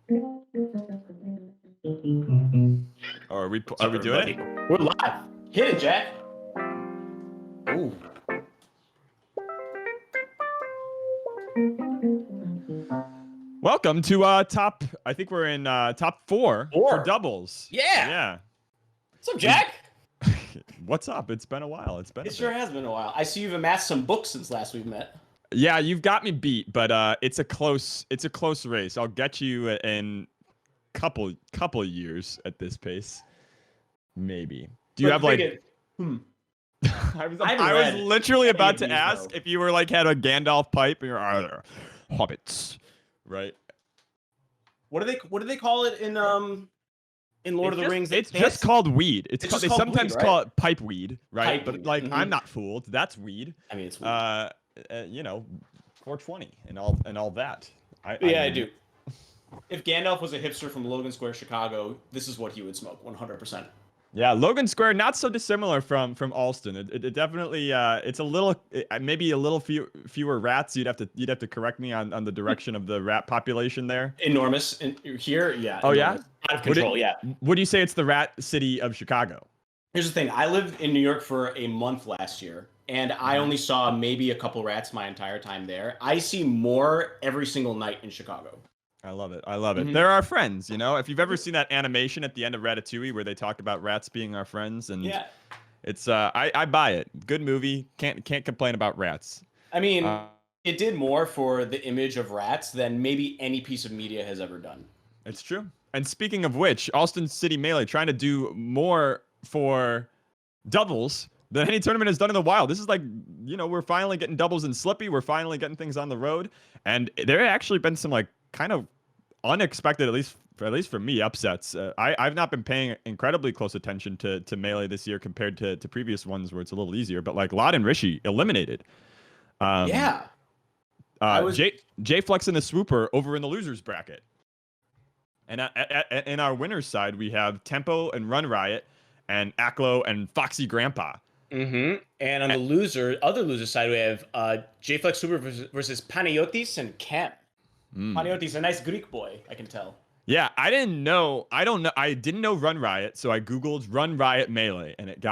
Or are we What's are up, we doing everybody? it? We're live. Hit it, Jack. Ooh. Welcome to top. I think we're in top four for doubles. Yeah. Yeah. What's up, Jack? What's up? It's been a while. It's been. It sure has been a while. I see you've amassed some books since last we've met. Yeah, you've got me beat, but it's a close race. I'll get you in couple years at this pace, maybe. Do you have like? I was literally about to ask if you were like had a Gandalf pipe and you're hobbits, right? What do they call it in Lord of the Rings? It's just called weed. They sometimes weed, right? Call it pipe weed, right? Pipe but weed. I'm not fooled. That's weed. I mean, it's weed. 420 and all that. I do. If Gandalf was a hipster from Logan Square, Chicago, this is what he would smoke 100%. Yeah, Logan Square not so dissimilar from Allston. It definitely it's a little maybe a little fewer rats. You'd have to correct me on the direction of the rat population there. Enormous here, yeah. Oh enormous. Yeah, out of control. Yeah. Would you say it's the rat city of Chicago? Here's the thing. I lived in New York for a month last year, and I only saw maybe a couple rats my entire time there. I see more every single night in Chicago. I love it. They're our friends, you know? If you've ever seen that animation at the end of Ratatouille where they talk about rats being our friends, and yeah, it's I buy it. Good movie. Can't complain about rats. I mean, it did more for the image of rats than maybe any piece of media has ever done. It's true. And speaking of which, Allston City Melee trying to do more for doubles than any tournament has done in the wild. This is like, we're finally getting doubles in Slippy. We're finally getting things on the road. And there have actually been some like kind of unexpected, at least for me, upsets. I've not been paying incredibly close attention to Melee this year compared to previous ones where it's a little easier. But like Lod and Rishi eliminated. Yeah. J Flex and the Swooper over in the losers bracket. And in our winners side, we have Tempo and Run Riot and Aklo and Foxy Grandpa. Mm-hmm. And on the other loser side, we have J Flex Super versus Panayotis and Kem. Panayotis, a nice Greek boy, I can tell. Yeah, I didn't know Run Riot, so I Googled Run Riot Melee, and it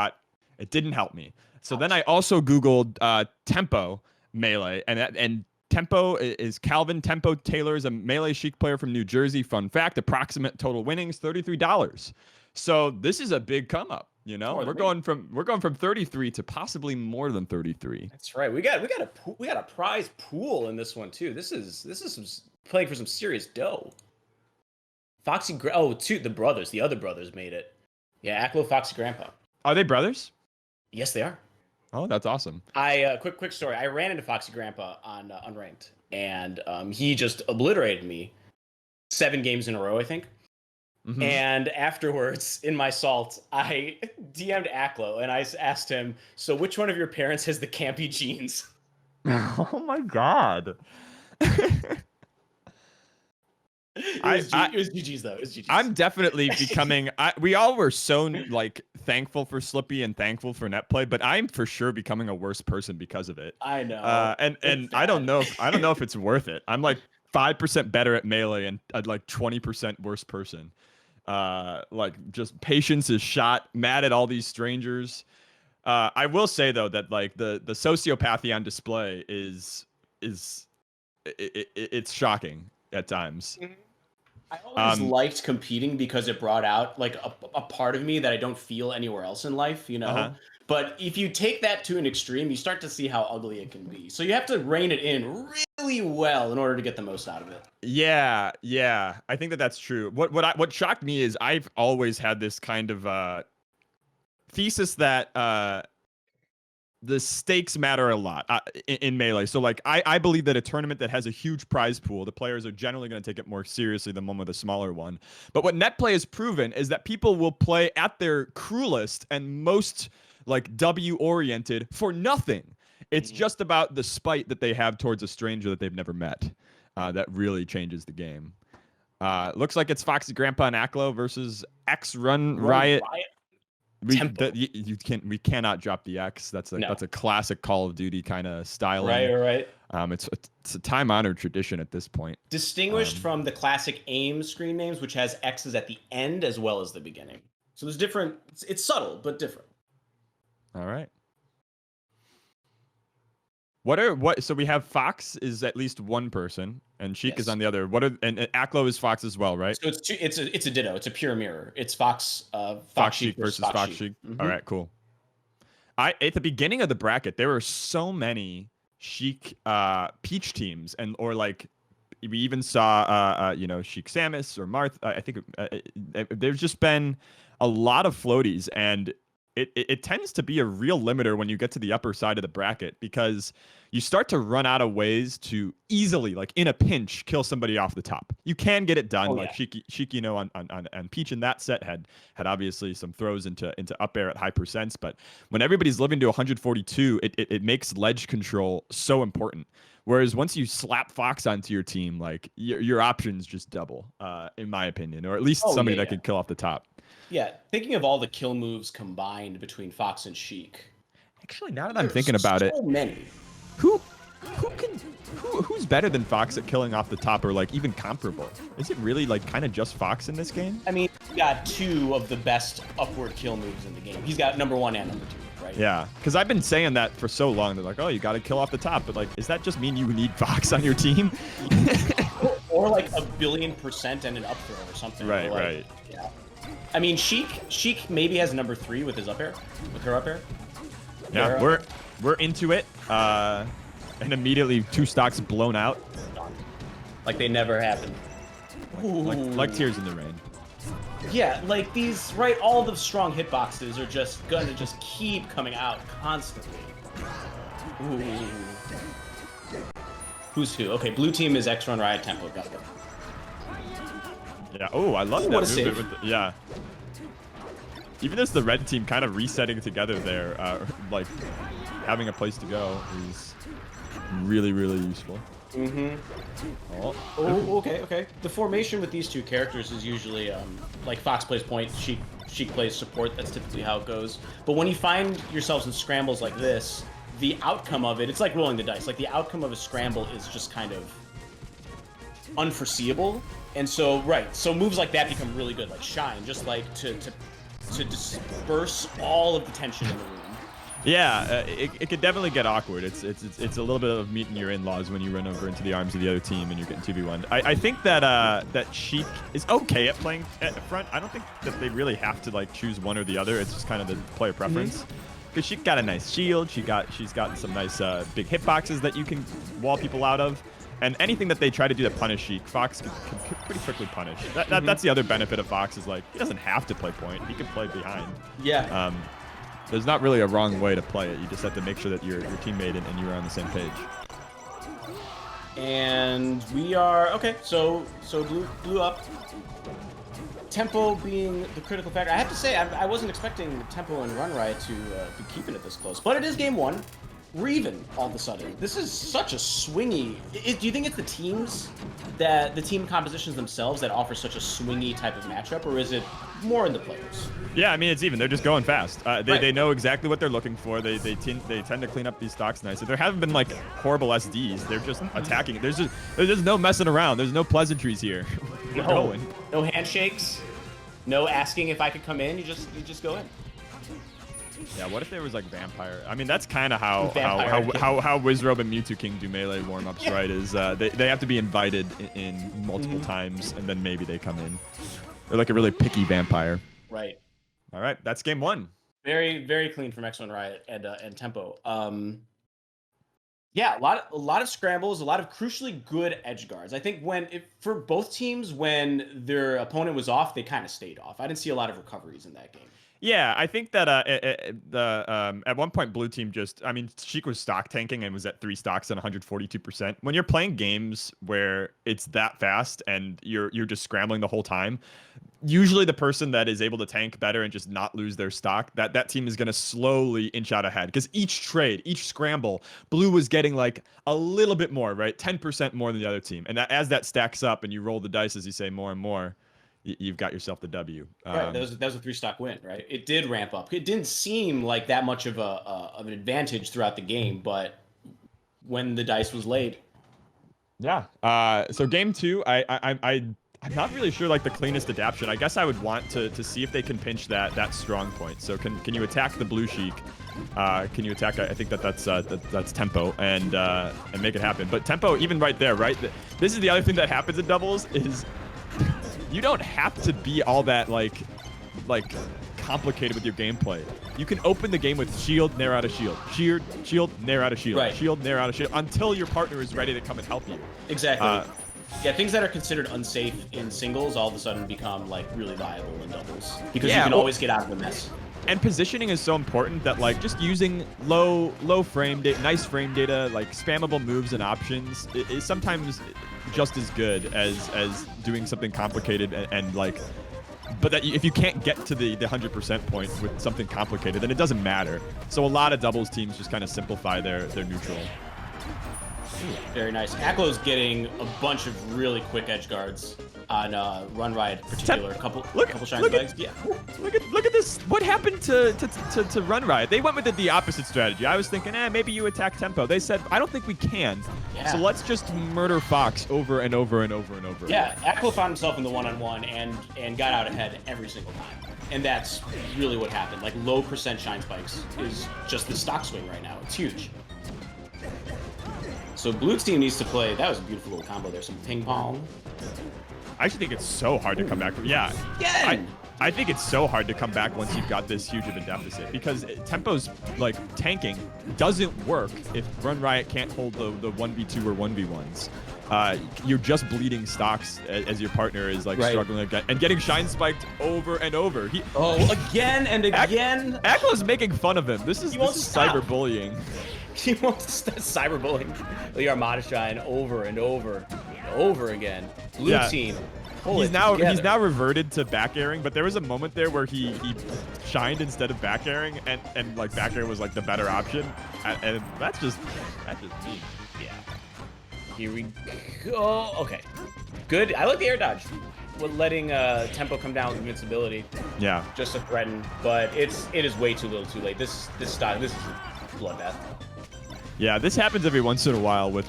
didn't help me. So then I also Googled Tempo Melee, and Tempo is Calvin Tempo Taylor is a Melee Chic player from New Jersey. Fun fact, approximate total winnings, $33. So this is a big come up. We're going from 33 to possibly more than 33. That's right. We got a prize pool in this one too. This is some playing for some serious dough. The other brothers made it. Yeah, Aklo, Foxy Grandpa. Are they brothers? Yes, they are. Oh, that's awesome. Quick story. I ran into Foxy Grandpa on Unranked, and he just obliterated me 7 games in a row, I think. Mm-hmm. And afterwards, in my salt, I DM'd Aklo, and I asked him, so which one of your parents has the campy jeans? Oh my God. It was GG's though. It was GG's. I'm definitely becoming. We all were so like thankful for Slippy and thankful for net play, but I'm for sure becoming a worse person because of it. I know. And I don't know. I don't know if it's worth it. I'm like 5% better at Melee and like 20% worse person. Like just patience is shot. Mad at all these strangers. I will say though that like the sociopathy on display is it's shocking at times. Mm-hmm. I always liked competing because it brought out like a part of me that I don't feel anywhere else in life, But if you take that to an extreme, you start to see how ugly it can be. So you have to rein it in really well in order to get the most out of it. Yeah. I think that's true. What shocked me is I've always had this kind of thesis that the stakes matter a lot in Melee. So like I believe that a tournament that has a huge prize pool, the players are generally going to take it more seriously than one with a smaller one. But what net play has proven is that people will play at their cruelest and most like W oriented for nothing. It's just about the spite that they have towards a stranger that they've never met. That really changes the game. Looks like it's Foxy Grandpa and Aklo versus X Run Riot Tempo. We cannot drop the X. That's a classic Call of Duty kind of styling. Right. It's a time honored tradition at this point. Distinguished from the classic AIM screen names, which has X's at the end as well as the beginning. So there's different. It's subtle but different. All right. So we have Fox is at least one person, and Sheik is on the other. And Aklo is Fox as well, right? So it's a ditto. It's a pure mirror. It's Fox Sheik versus Fox Sheik. Mm-hmm. All right, cool. At the beginning of the bracket, there were so many Sheik Peach teams, or like we even saw Sheik Samus or Marth. I think there's just been a lot of floaties, and it tends to be a real limiter when you get to the upper side of the bracket, because you start to run out of ways to easily, like in a pinch, kill somebody off the top. You can get it done, Sheik, on Peach in that set had obviously some throws into up air at high percents, but when everybody's living to 142, it makes ledge control so important. Whereas once you slap Fox onto your team, like your options just double, in my opinion, or at least somebody that can kill off the top. Yeah, thinking of all the kill moves combined between Fox and Sheik. Actually, now that I'm thinking about it, so many. Who's better than Fox at killing off the top, or like even comparable? Is it really like kind of just Fox in this game? I mean, he got two of the best upward kill moves in the game. He's got number 1 and number 2, right? Yeah, because I've been saying that for so long. They're like, oh, you got to kill off the top, but like, does that just mean you need Fox on your team? or like 1,000,000,000% and an up throw or something. Right. Yeah. I mean, Sheik maybe has number 3 with his up air, with her up air. Yeah, we're into it. And immediately 2 stocks blown out. Like they never happened. Like tears in the rain. Yeah, like these, right? All the strong hitboxes are just gonna keep coming out constantly. Ooh. Who's who? Okay, blue team is X-Run Riot Tempo. Got it. Yeah. Oh, I love that movement. Yeah. Even as the red team kind of resetting together there, like having a place to go is really, really useful. Mm-hmm. Oh, okay. The formation with these two characters is usually like Fox plays point, Sheik plays support. That's typically how it goes. But when you find yourselves in scrambles like this, the outcome of it's like rolling the dice. Like the outcome of a scramble is just kind of unforeseeable. And so, so moves like that become really good, like Shine, just like to disperse all of the tension in the room. Yeah, it could definitely get awkward. It's a little bit of meeting your in-laws when you run over into the arms of the other team and you're getting 2v1'd. I think that Sheik is okay at playing at front. I don't think that they really have to like choose one or the other. It's just kind of the player preference. Because Sheik got a nice shield. She's gotten some nice big hitboxes that you can wall people out of. And anything that they try to do to punish Sheik, Fox can pretty quickly punish. That's the other benefit of Fox, is like he doesn't have to play point. He can play behind. Yeah. There's not really a wrong way to play it. You just have to make sure that your teammate and you are on the same page. And we are okay. So blue up. Tempo being the critical factor. I have to say, I wasn't expecting Tempo and Run Riot to be keeping it this close, but it is game 1. We're even all of a sudden. This is such a swingy. Do you think it's the teams, the team compositions themselves that offer such a swingy type of matchup, or is it more in the players? Yeah, I mean, it's even. They're just going fast. They know exactly what they're looking for. They tend to clean up these stocks nicely. There haven't been like horrible SDs. They're just attacking. There's just no messing around. There's no pleasantries here. No handshakes. No asking if I could come in. You just go in. Yeah, what if there was like Vampire? I mean, that's kind of how Wizrobe and Mewtwo King do melee warm-ups, right? Is they have to be invited in multiple times, and then maybe they come in. They're like a really picky Vampire. Right. All right, that's game 1. Very, very clean from X1 Riot and Tempo. Yeah, a lot of scrambles, a lot of crucially good edge guards. I think for both teams, when their opponent was off, they kind of stayed off. I didn't see a lot of recoveries in that game. Yeah, I think that at one point blue team Sheik was stock tanking and was at 3 stocks and 142%. When you're playing games where it's that fast and you're just scrambling the whole time, usually the person that is able to tank better and just not lose their stock, that team is going to slowly inch out ahead. Because each scramble, blue was getting like a little bit more, right? 10% more than the other team. And as that stacks up and you roll the dice, as you say, more and more, you've got yourself the W. Right, that was a 3-stock win, right? It did ramp up. It didn't seem like that much of an advantage throughout the game, but when the dice was laid. Yeah. So game 2, I'm not really sure like the cleanest adaptation. I guess I would want to see if they can pinch that strong point. So can you attack the blue Sheik? Can you attack? I think that's tempo and make it happen. But tempo, even right there, right? This is the other thing that happens in doubles is you don't have to be all that like complicated with your gameplay. You can open the game with shield, nair out of shield, shield, nair out of shield, right. Shield, nair out of shield, until your partner is ready to come and help you. Exactly. Yeah, things that are considered unsafe in singles all of a sudden become like really viable in doubles because you can always get out of the mess. And positioning is so important that like just using low frame data, nice frame data, like spammable moves and options is sometimes just as good as doing something complicated and like. But that if you can't get to the 100% point with something complicated, then it doesn't matter. So a lot of doubles teams just kind of simplify their neutral. Very nice. Acklo's getting a bunch of really quick edge guards on Run Riot in particular. A couple shine spikes. Yeah. Look at this. What happened to Run Riot? They went with the opposite strategy. I was thinking, maybe you attack tempo. They said, I don't think we can. Yeah. So let's just murder Fox over and over and over and over. Yeah, Acklo found himself in the one-on-one and got out ahead every single time. And that's really what happened. Like low percent shine spikes is just the stock swing right now. It's huge. So blue team needs to play. That was a beautiful little combo there. Some ping pong. I actually think it's so hard to come back from. Yeah. Again. I think it's so hard to come back once you've got this huge of a deficit because tempo's like tanking doesn't work if Run Riot can't hold the 1v2 or 1v1s. You're just bleeding stocks as your partner is like struggling again and getting shine spiked over and over. Again and again. Acklo's making fun of him. This is cyberbullying. He wants to start cyberbullying the Armada Shine over and over and over again. Blue team. He's now reverted to back airing, but there was a moment there where he shined instead of back airing, and like back air was like the better option, and that's just me. Yeah. Here we go. Okay. Good. I like the air dodge. With letting tempo come down with invincibility. Yeah. Just to threaten, but it is way too little, too late. This is bloodbath. Yeah, this happens every once in a while with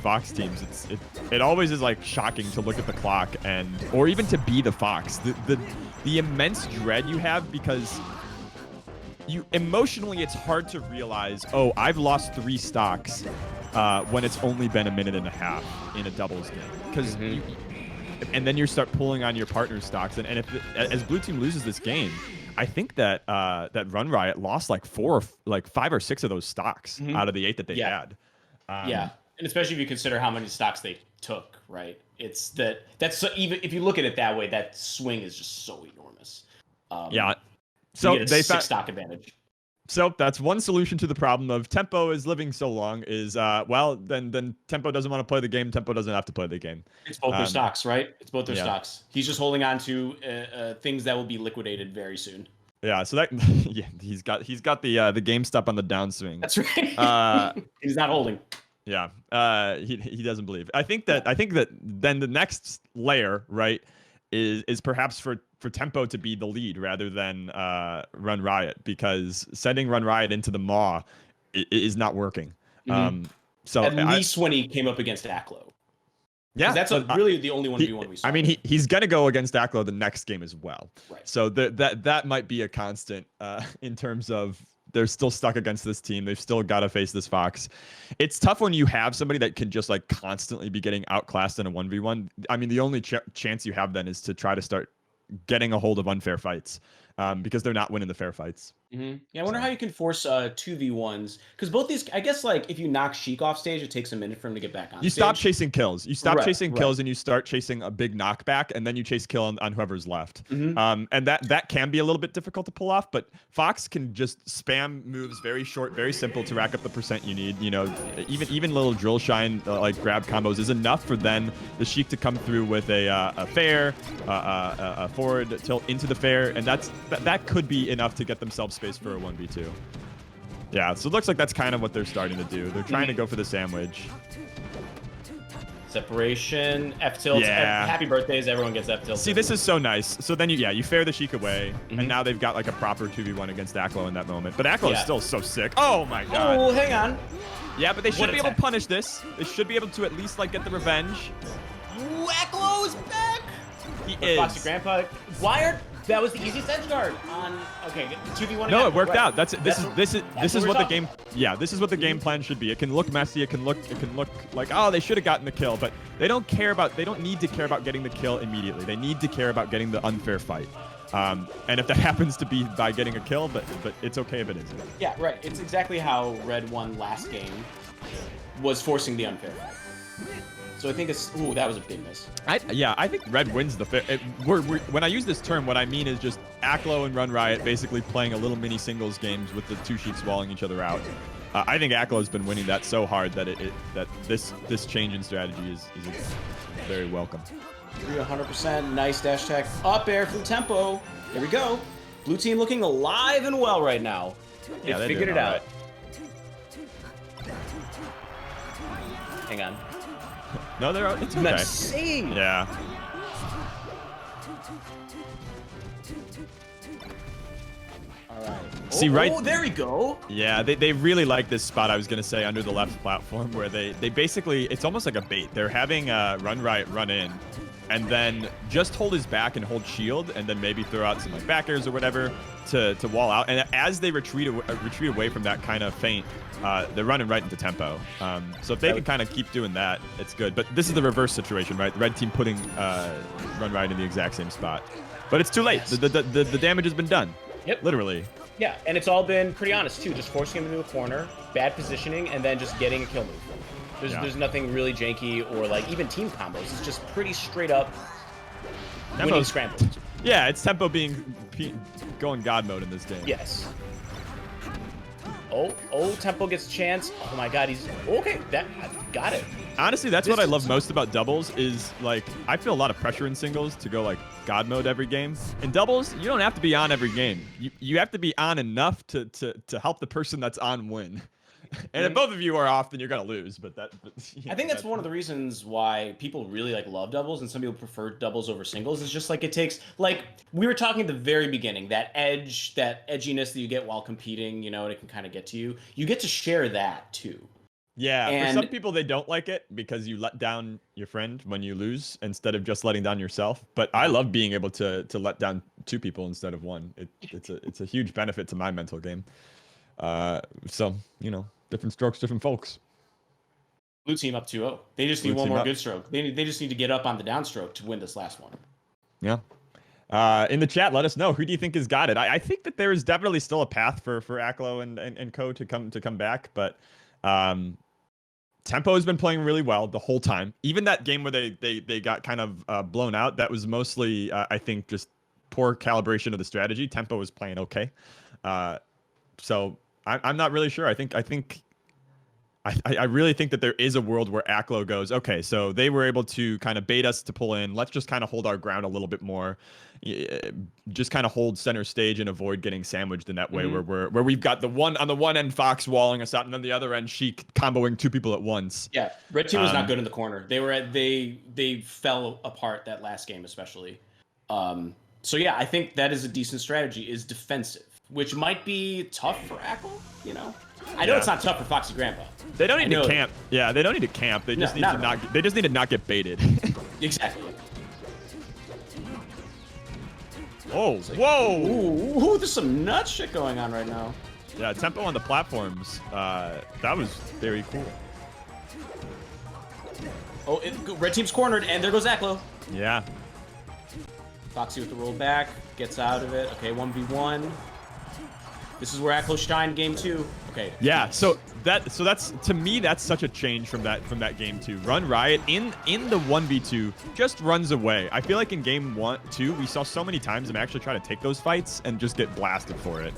Fox teams. It always is like shocking to look at the clock or even to be the Fox. The immense dread you have because you emotionally it's hard to realize, oh, I've lost 3 stocks when it's only been a minute and a half in a doubles game. Because and then you start pulling on your partner's stocks, and as blue team loses this game, I think that Run Riot lost like 5 or 6 of those stocks out of the 8 that they had. Yeah, and especially if you consider how many stocks they took, right? It's that's so, even if you look at it that way, that swing is just so enormous. Yeah, so they 6 stock advantage. So that's one solution to the problem of tempo is living so long is then tempo doesn't want to play the game. Tempo doesn't have to play the game. It's both their stocks, right? It's both their stocks. He's just holding on to things that will be liquidated very soon. Yeah, so that he's got the GameStop on the downswing. That's right. He's not holding. Yeah, he doesn't believe. I think that then the next layer, right, is perhaps for tempo to be the lead rather than Run Riot, because sending Run Riot into the maw is not working. So at least when he came up against Acklo. Yeah, that's really the only 1v1 we saw. I mean, he's gonna go against Acklo the next game as well. Right. So that might be a constant in terms of they're still stuck against this team. They've still got to face this Fox. It's tough when you have somebody that can just like constantly be getting outclassed in a 1v1. I mean, the only chance you have then is to try to start getting a hold of unfair fights because they're not winning the fair fights. Yeah, I wonder how you can force 2v1s, because both these, I guess, like if you knock Sheik off stage, it takes a minute for him to get back on. You stop chasing kills. You stop chasing kills, and you start chasing a big knockback, and then you chase kill on whoever's left. And that can be a little bit difficult to pull off, but Fox can just spam moves very short, very simple to rack up the percent you need. You know, even little drill shine like grab combos is enough for then the Sheik to come through with a fair, a forward tilt into the fair, and that could be enough to get themselves space for a 1v2. Yeah, so it looks like that's kind of what they're starting to do. They're trying to go for the sandwich. Separation, F tilt. Yeah. Happy birthdays, everyone gets F tilt. See, this is so nice. So then you fair the Sheik away, Mhm. and now they've got like a proper 2v1 against Aklo in that moment. But Aklo is Yeah. still so sick. Oh my god. Oh, hang on. Yeah, but they should What be able to attack? punish this. They should be able to at least like get the revenge. Wacklo's back. He But is. Foxy Grandpa, wired. That was the easiest edge guard on. Okay, 2v1. No, again. it worked Right. out. This is what what we're the game. Yeah, this is what the game plan should be. It can look messy. It can look like, oh, they should have gotten the kill, but they don't care about. They don't need to care about getting the kill immediately. They need to care about getting the unfair fight. And if that happens to be by getting a kill, but it's okay if it isn't. Yeah, right. It's exactly how Red won last game. Was forcing the unfair fight. So I think it's. Ooh, that was a big miss. I think Red wins the fair. When I use this term, what I mean is just Aklo and Run Riot basically playing a little mini singles games with the two Sheiks walling each other out. I think Aklo's been winning that so hard that that this change in strategy is very welcome. 100%. Nice dash tech. Up air from Tempo. There we go. Blue team looking alive and well right now. They Yeah, they're figured doing it all out. Hang on. No, it's okay. Nice save. Yeah. All right. See, right- Oh, there we go. Yeah, they really like this spot, I was going to say, under the left platform, where they basically, it's almost like a bait. They're having Run Riot run in, and then just hold his back and hold shield, and then maybe throw out some like back airs or whatever to wall out. And as they retreat away from that kind of feint, they're running right into tempo. So if they can kind of keep doing that, it's good. But this is the reverse situation, right? The red team putting Run Riot in the exact same spot. But it's too late. Yes. The damage has been done. Yep. Literally. Yeah, and it's all been pretty honest too. Just forcing him into a corner, bad positioning, and then just getting a kill move. There's nothing really janky or like even team combos. It's just pretty straight up winning scrambles. Yeah, it's tempo going god mode in this game. Yes. Oh, Tempo gets a chance. Oh my god, he's okay. That got it. Honestly, that's what I love most about doubles is like I feel a lot of pressure in singles to go like god mode every game. In doubles, you don't have to be on every game. You have to be on enough to help the person that's on win. And if both of you are off, then you're gonna lose. But I think that's one of the reasons why people really like love doubles, and some people prefer doubles over singles. It's just like it takes, like we were talking at the very beginning, that edge, that edginess that you get while competing. You know, and it can kind of get to you. You get to share that too. Yeah, And for some people they don't like it because you let down your friend when you lose instead of just letting down yourself. But I love being able to let down two people instead of one. It's a huge benefit to my mental game. So you know, different strokes, different folks. Blue team up 2-0. They just need Blue one team more up. good stroke. They just need to get up on the downstroke to win this last one. Yeah. In the chat, let us know, who do you think has got it? I think that there is definitely still a path for Aklo and Co to come back, but Tempo has been playing really well the whole time. Even that game where they got kind of blown out, that was mostly I think just poor calibration of the strategy. Tempo was playing okay. So I'm not really sure. I really think that there is a world where Aklo goes, okay, so they were able to kind of bait us to pull in. Let's just kind of hold our ground a little bit more. Just kind of hold center stage and avoid getting sandwiched in that way where we've got on the one end Fox walling us out and then the other end Sheik comboing two people at once. Yeah, red team was not good in the corner. They fell apart that last game especially. So yeah, I think that is a decent strategy, is defensive, which might be tough for Aklo, you know. I know it's not tough for Foxy Grandpa. They don't need to camp. Yeah, they don't need to camp. They just need to not get baited. Exactly. Oh, whoa! Ooh, there's some nut shit going on right now. Yeah, tempo on the platforms. That was very cool. Oh, red team's cornered, and there goes Aklo. Yeah. Foxy with the roll back, gets out of it. Okay, 1v1. This is where Aklo shined game 2. Okay. Yeah, so that's to me that's such a change from that game 2. Run Riot in the 1v2 just runs away. I feel like in game 2 we saw so many times them actually try to take those fights and just get blasted for it.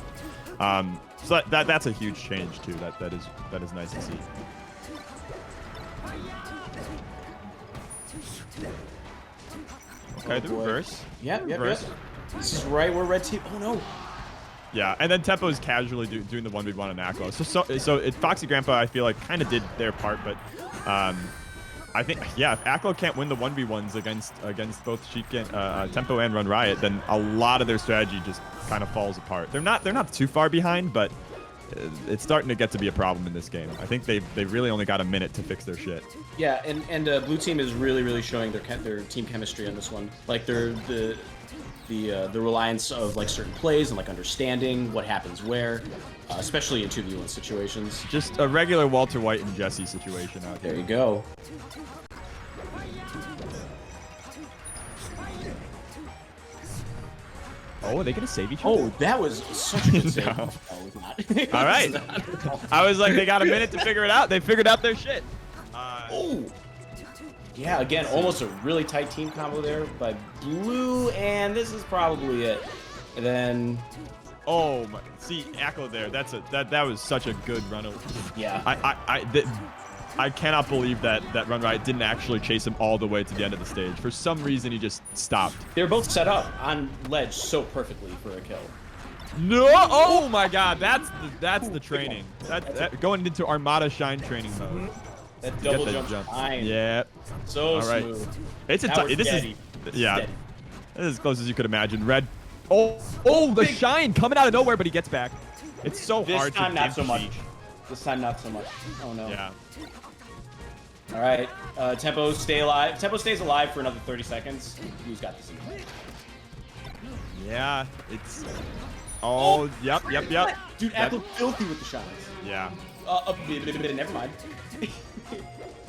So that's a huge change too. That is nice to see. Okay, the reverse. Yep. Reverse. This is right where red team. Oh no. Yeah, and then Tempo is casually doing the 1v1 on Aklo. So Foxy Grandpa, I feel like, kind of did their part, but I think, yeah, if Aklo can't win the 1v1s against both Sheik and Tempo and Run Riot, then a lot of their strategy just kind of falls apart. They're not too far behind, but it's starting to get to be a problem in this game. I think they really only got a minute to fix their shit. Yeah, and blue team is really showing their team chemistry on this one. Like the reliance of like certain plays and like understanding what happens where, especially in 2v1 situations. Just a regular Walter White and Jesse situation out here. There you go. Oh, are they gonna save each other? Oh, that was such a good save. No. No, it's not. All right. I was like, they got a minute to figure it out. They figured out their shit. Oh. Yeah, again, almost a really tight team combo there by blue, and this is probably it. And then, oh my! See, Aklo there. That was such a good run. Yeah. I cannot believe that Run Riot didn't actually chase him all the way to the end of the stage. For some reason, he just stopped. They were both set up on ledge so perfectly for a kill. No! Oh my God! That's the training. That going into Armada Shine training mode. That double jump. Fine. Yeah. So all right. smooth. It's a This yeah. steady. This is as close as you could imagine. Red. Oh, the shine coming out of nowhere, but he gets back. It's so hard. This time, not so much. cheat. This time, not so much. Oh no. Yeah. All right. Tempo, stay alive. Tempo stays alive for another 30 seconds. Who's got this in the play? Yeah. It's. Oh. Yep. Dude, Apple filthy with the shots. Yeah. Never mind.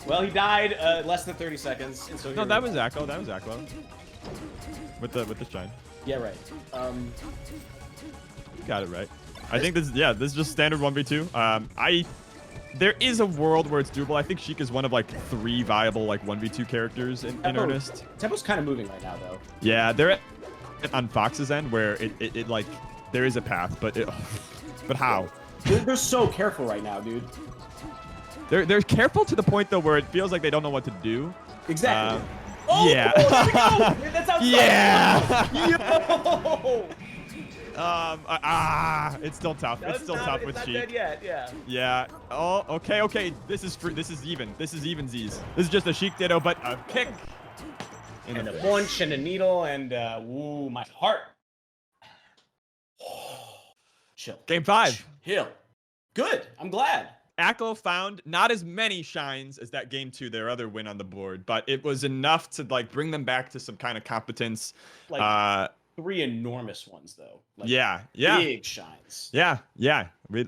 Well, he died less than 30 seconds, and so No, that was Aklo. That was Aklo. With the shine. Yeah, right. You got it right. I think this is just standard 1v2. There is a world where it's doable. I think Sheik is one of like 3 viable like 1v2 characters in earnest. Tempo's kind of moving right now though. Yeah, they're on Fox's end where it like there is a path, but how? They're so careful right now, dude. They're careful to the point though where it feels like they don't know what to do. Exactly. Yeah. There we go. That's outside. Yeah. Yo. It's still tough. It's still tough with Sheik. Dead yet. Yeah. Yeah. Oh, okay. This is even. This is evensies. This is just a Sheik ditto, but a kick. And a bunch and a needle and ooh, my heart. Chill. Game 5. Chill. Good. I'm glad. Aklo found not as many shines as that game 2, their other win on the board, but it was enough to like bring them back to some kind of competence. Like 3 enormous ones though. Like, yeah. Big shines. Yeah.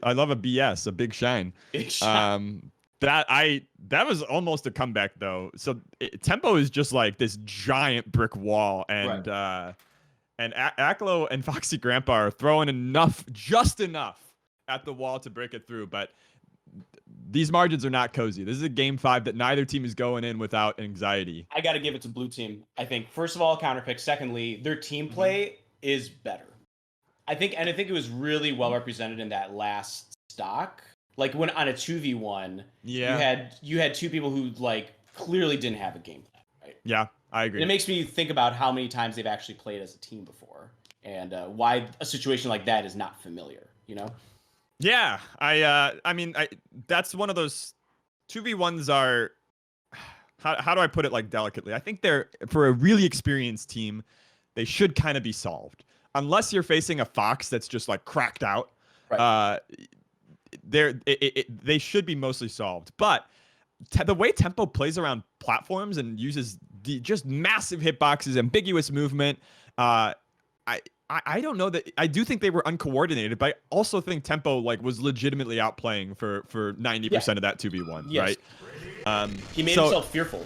I love a BS, a big shine. Big shine. That was almost a comeback though. So Tempo is just like this giant brick wall, and right. And Aklo and Foxy Grandpa are throwing just enough at the wall to break it through, but these margins are not cozy. This is a game 5 that neither team is going in without anxiety. I got to give it to blue team. I think first of all, counter pick. Secondly, their team play is better. I think it was really well represented in that last stock. Like when on a 2v1, you had 2 people who like clearly didn't have a game plan, right? Yeah, I agree. And it makes me think about how many times they've actually played as a team before, and why a situation like that is not familiar. You know? Yeah, I mean, that's one of those 2v1s are. How do I put it like delicately? I think they're for a really experienced team, they should kind of be solved. Unless you're facing a Fox that's just like cracked out. Right. They should be mostly solved. But the way Tempo plays around platforms and uses just massive hitboxes, ambiguous movement, I don't know that I do think they were uncoordinated, but I also think Tempo like was legitimately outplaying for 90% of that 2v1, yes. Right? He made himself fearful.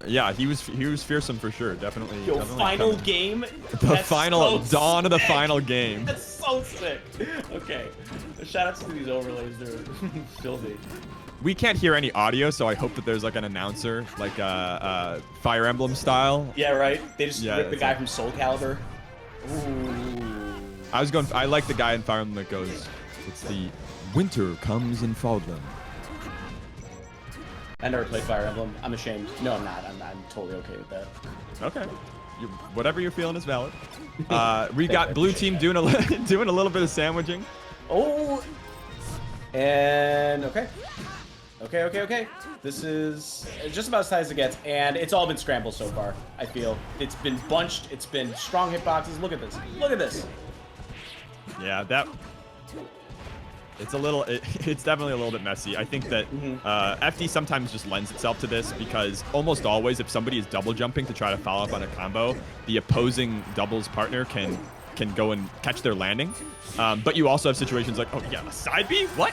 Yeah, he was fearsome for sure. Definitely. Final game. The final dawn of the final game. That's so sick. Okay, shout outs to these overlays. They're filthy. We can't hear any audio, so I hope that there's like an announcer, like Fire Emblem style. Yeah, right. They just ripped the guy from Soul Calibur. Ooh. I like the guy in Fire Emblem that goes, it's the winter comes in Faldland. I never played Fire Emblem. I'm ashamed. No, I'm not. I'm totally okay with that. Okay. Whatever you're feeling is valid. We got blue team doing a little bit of sandwiching. Oh. And okay. Okay. This is just about as tight as it gets, and it's all been scrambles so far, I feel. It's been bunched, it's been strong hitboxes. Look at this. Look at this. Yeah, it's a little, it's definitely a little bit messy. I think that FD sometimes just lends itself to this because almost always if somebody is double jumping to try to follow up on a combo, the opposing doubles partner can go and catch their landing. But you also have situations like, oh yeah, a side B? What?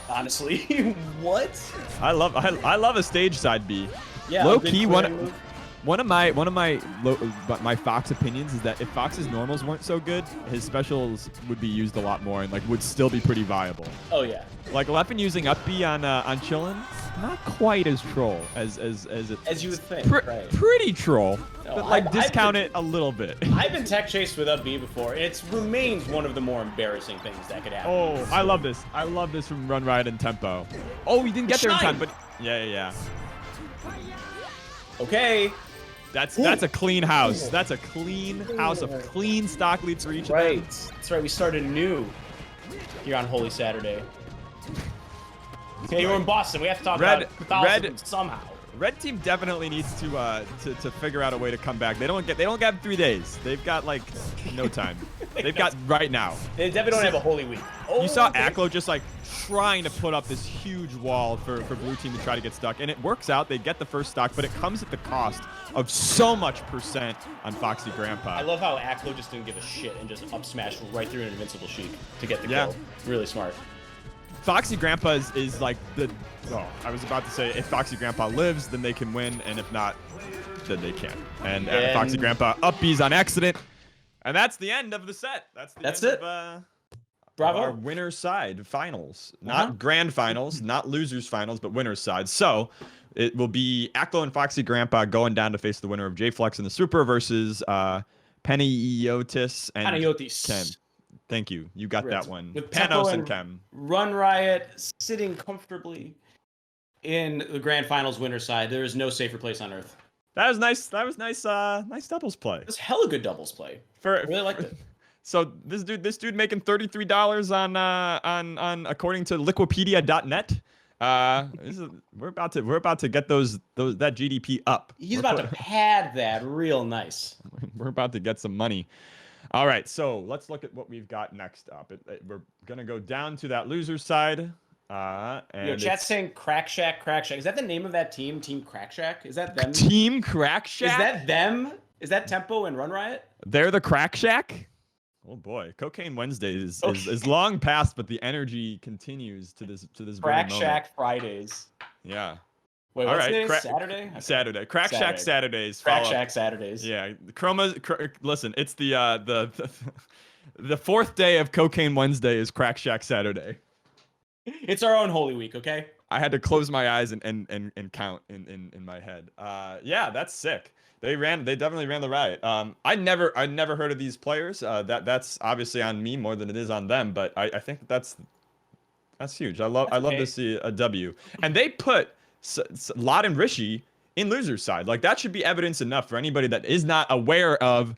Honestly, what? I love a stage side B. Yeah, low key one of my Fox opinions is that if Fox's normals weren't so good, his specials would be used a lot more and like would still be pretty viable. Oh yeah. Like Leffen using up B on Chillin, not quite as troll as you would think. Right. Pretty troll, no, but like discount it a little bit. I've been tech chased with up B before. It remains one of the more embarrassing things that could happen. Oh, I love this. I love this from Run Riot and Tempo. Oh, he didn't get there in time, but yeah. Okay. That's a clean house. That's a clean house of clean stock leads for each of them. Right. That's right. We started new here on Holy Saturday. Okay, you're in Boston. We have to talk about Catholicism somehow. Red team definitely needs to figure out a way to come back. They don't get 3 days. They've got like no time. They've got right now. They definitely don't have a holy week. Oh, you saw Aklo just like trying to put up this huge wall for blue team to try to get stuck, and it works out. They get the first stock, but it comes at the cost of so much percent on Foxy Grandpa. I love how Aklo just didn't give a shit and just up smashed right through an invincible Sheik to get the kill. Really smart. Foxy Grandpa is like the... Oh, I was about to say, if Foxy Grandpa lives, then they can win, and if not, then they can't. And Foxy Grandpa up B's on accident, and that's the end of the set. That's it. Bravo. Our winner's side finals. Not grand finals, not losers finals, but winner's side. So it will be Aklo and Foxy Grandpa going down to face the winner of J-Flex in the Super versus Peniotis and Kem. Thank you. You got that one. With Panos and Kem. Run Riot sitting comfortably in the grand finals winner's side. There is no safer place on earth. That was nice. That was nice. Nice doubles play. It was hella good doubles play. I really liked it. So this dude making $33 on according to Liquipedia.net. We're about to get that GDP up. He's about to pad that real nice. We're about to get some money. All right, so let's look at what we've got next up. We're gonna go down to that loser side. And chat's saying Crack Shack. Is that the name of that team? Team Crack Shack? Is that them? Team Crack Shack? Is that them? Is that Tempo and Run Riot? They're the Crack Shack? Oh boy, Cocaine Wednesday is long past, but the energy continues to this Crack Shack Fridays. Yeah. Wait, what's today? Saturday? Okay. Saturday. Crack Shack Saturdays. Crack Shack Saturdays. Yeah. Listen, it's the fourth day of Cocaine Wednesday is Crack Shack Saturday. It's our own Holy Week, okay? I had to close my eyes and count in my head. Yeah, that's sick. They definitely ran the riot. I never heard of these players. That's obviously on me more than it is on them, but I think that's huge. I love to see a W. And they put Lot and Rishi in loser's side. Like that should be evidence enough for anybody that is not aware of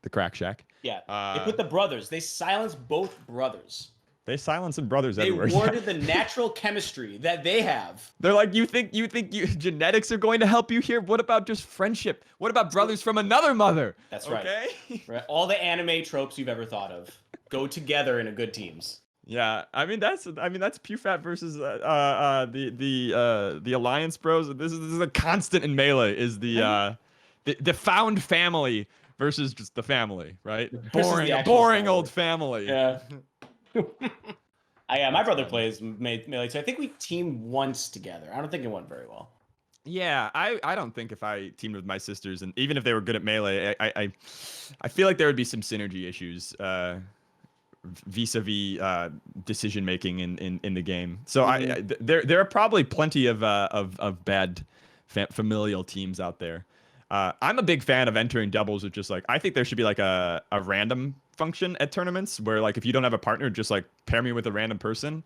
the Crack Shack. Yeah. They put the brothers. They silenced both brothers. They silencing brothers everywhere. They warded the natural chemistry that they have. They're like, you think genetics are going to help you here? What about just friendship? What about brothers from another mother? That's right. Okay. Right. All the anime tropes you've ever thought of go together in a good teams. Yeah, I mean that's PewFat versus the Alliance Bros. This is a constant in Melee. Is the found family versus just the family, right? Boring old family. Yeah. My brother plays Melee, so I think we teamed once together. I don't think it went very well. Yeah, I don't think if I teamed with my sisters, and even if they were good at Melee, I feel like there would be some synergy issues vis-a-vis decision making in the game. So there are probably plenty of bad familial teams out there. I'm a big fan of entering doubles with just like, I think there should be like a random function at tournaments where like if you don't have a partner, just like pair me with a random person.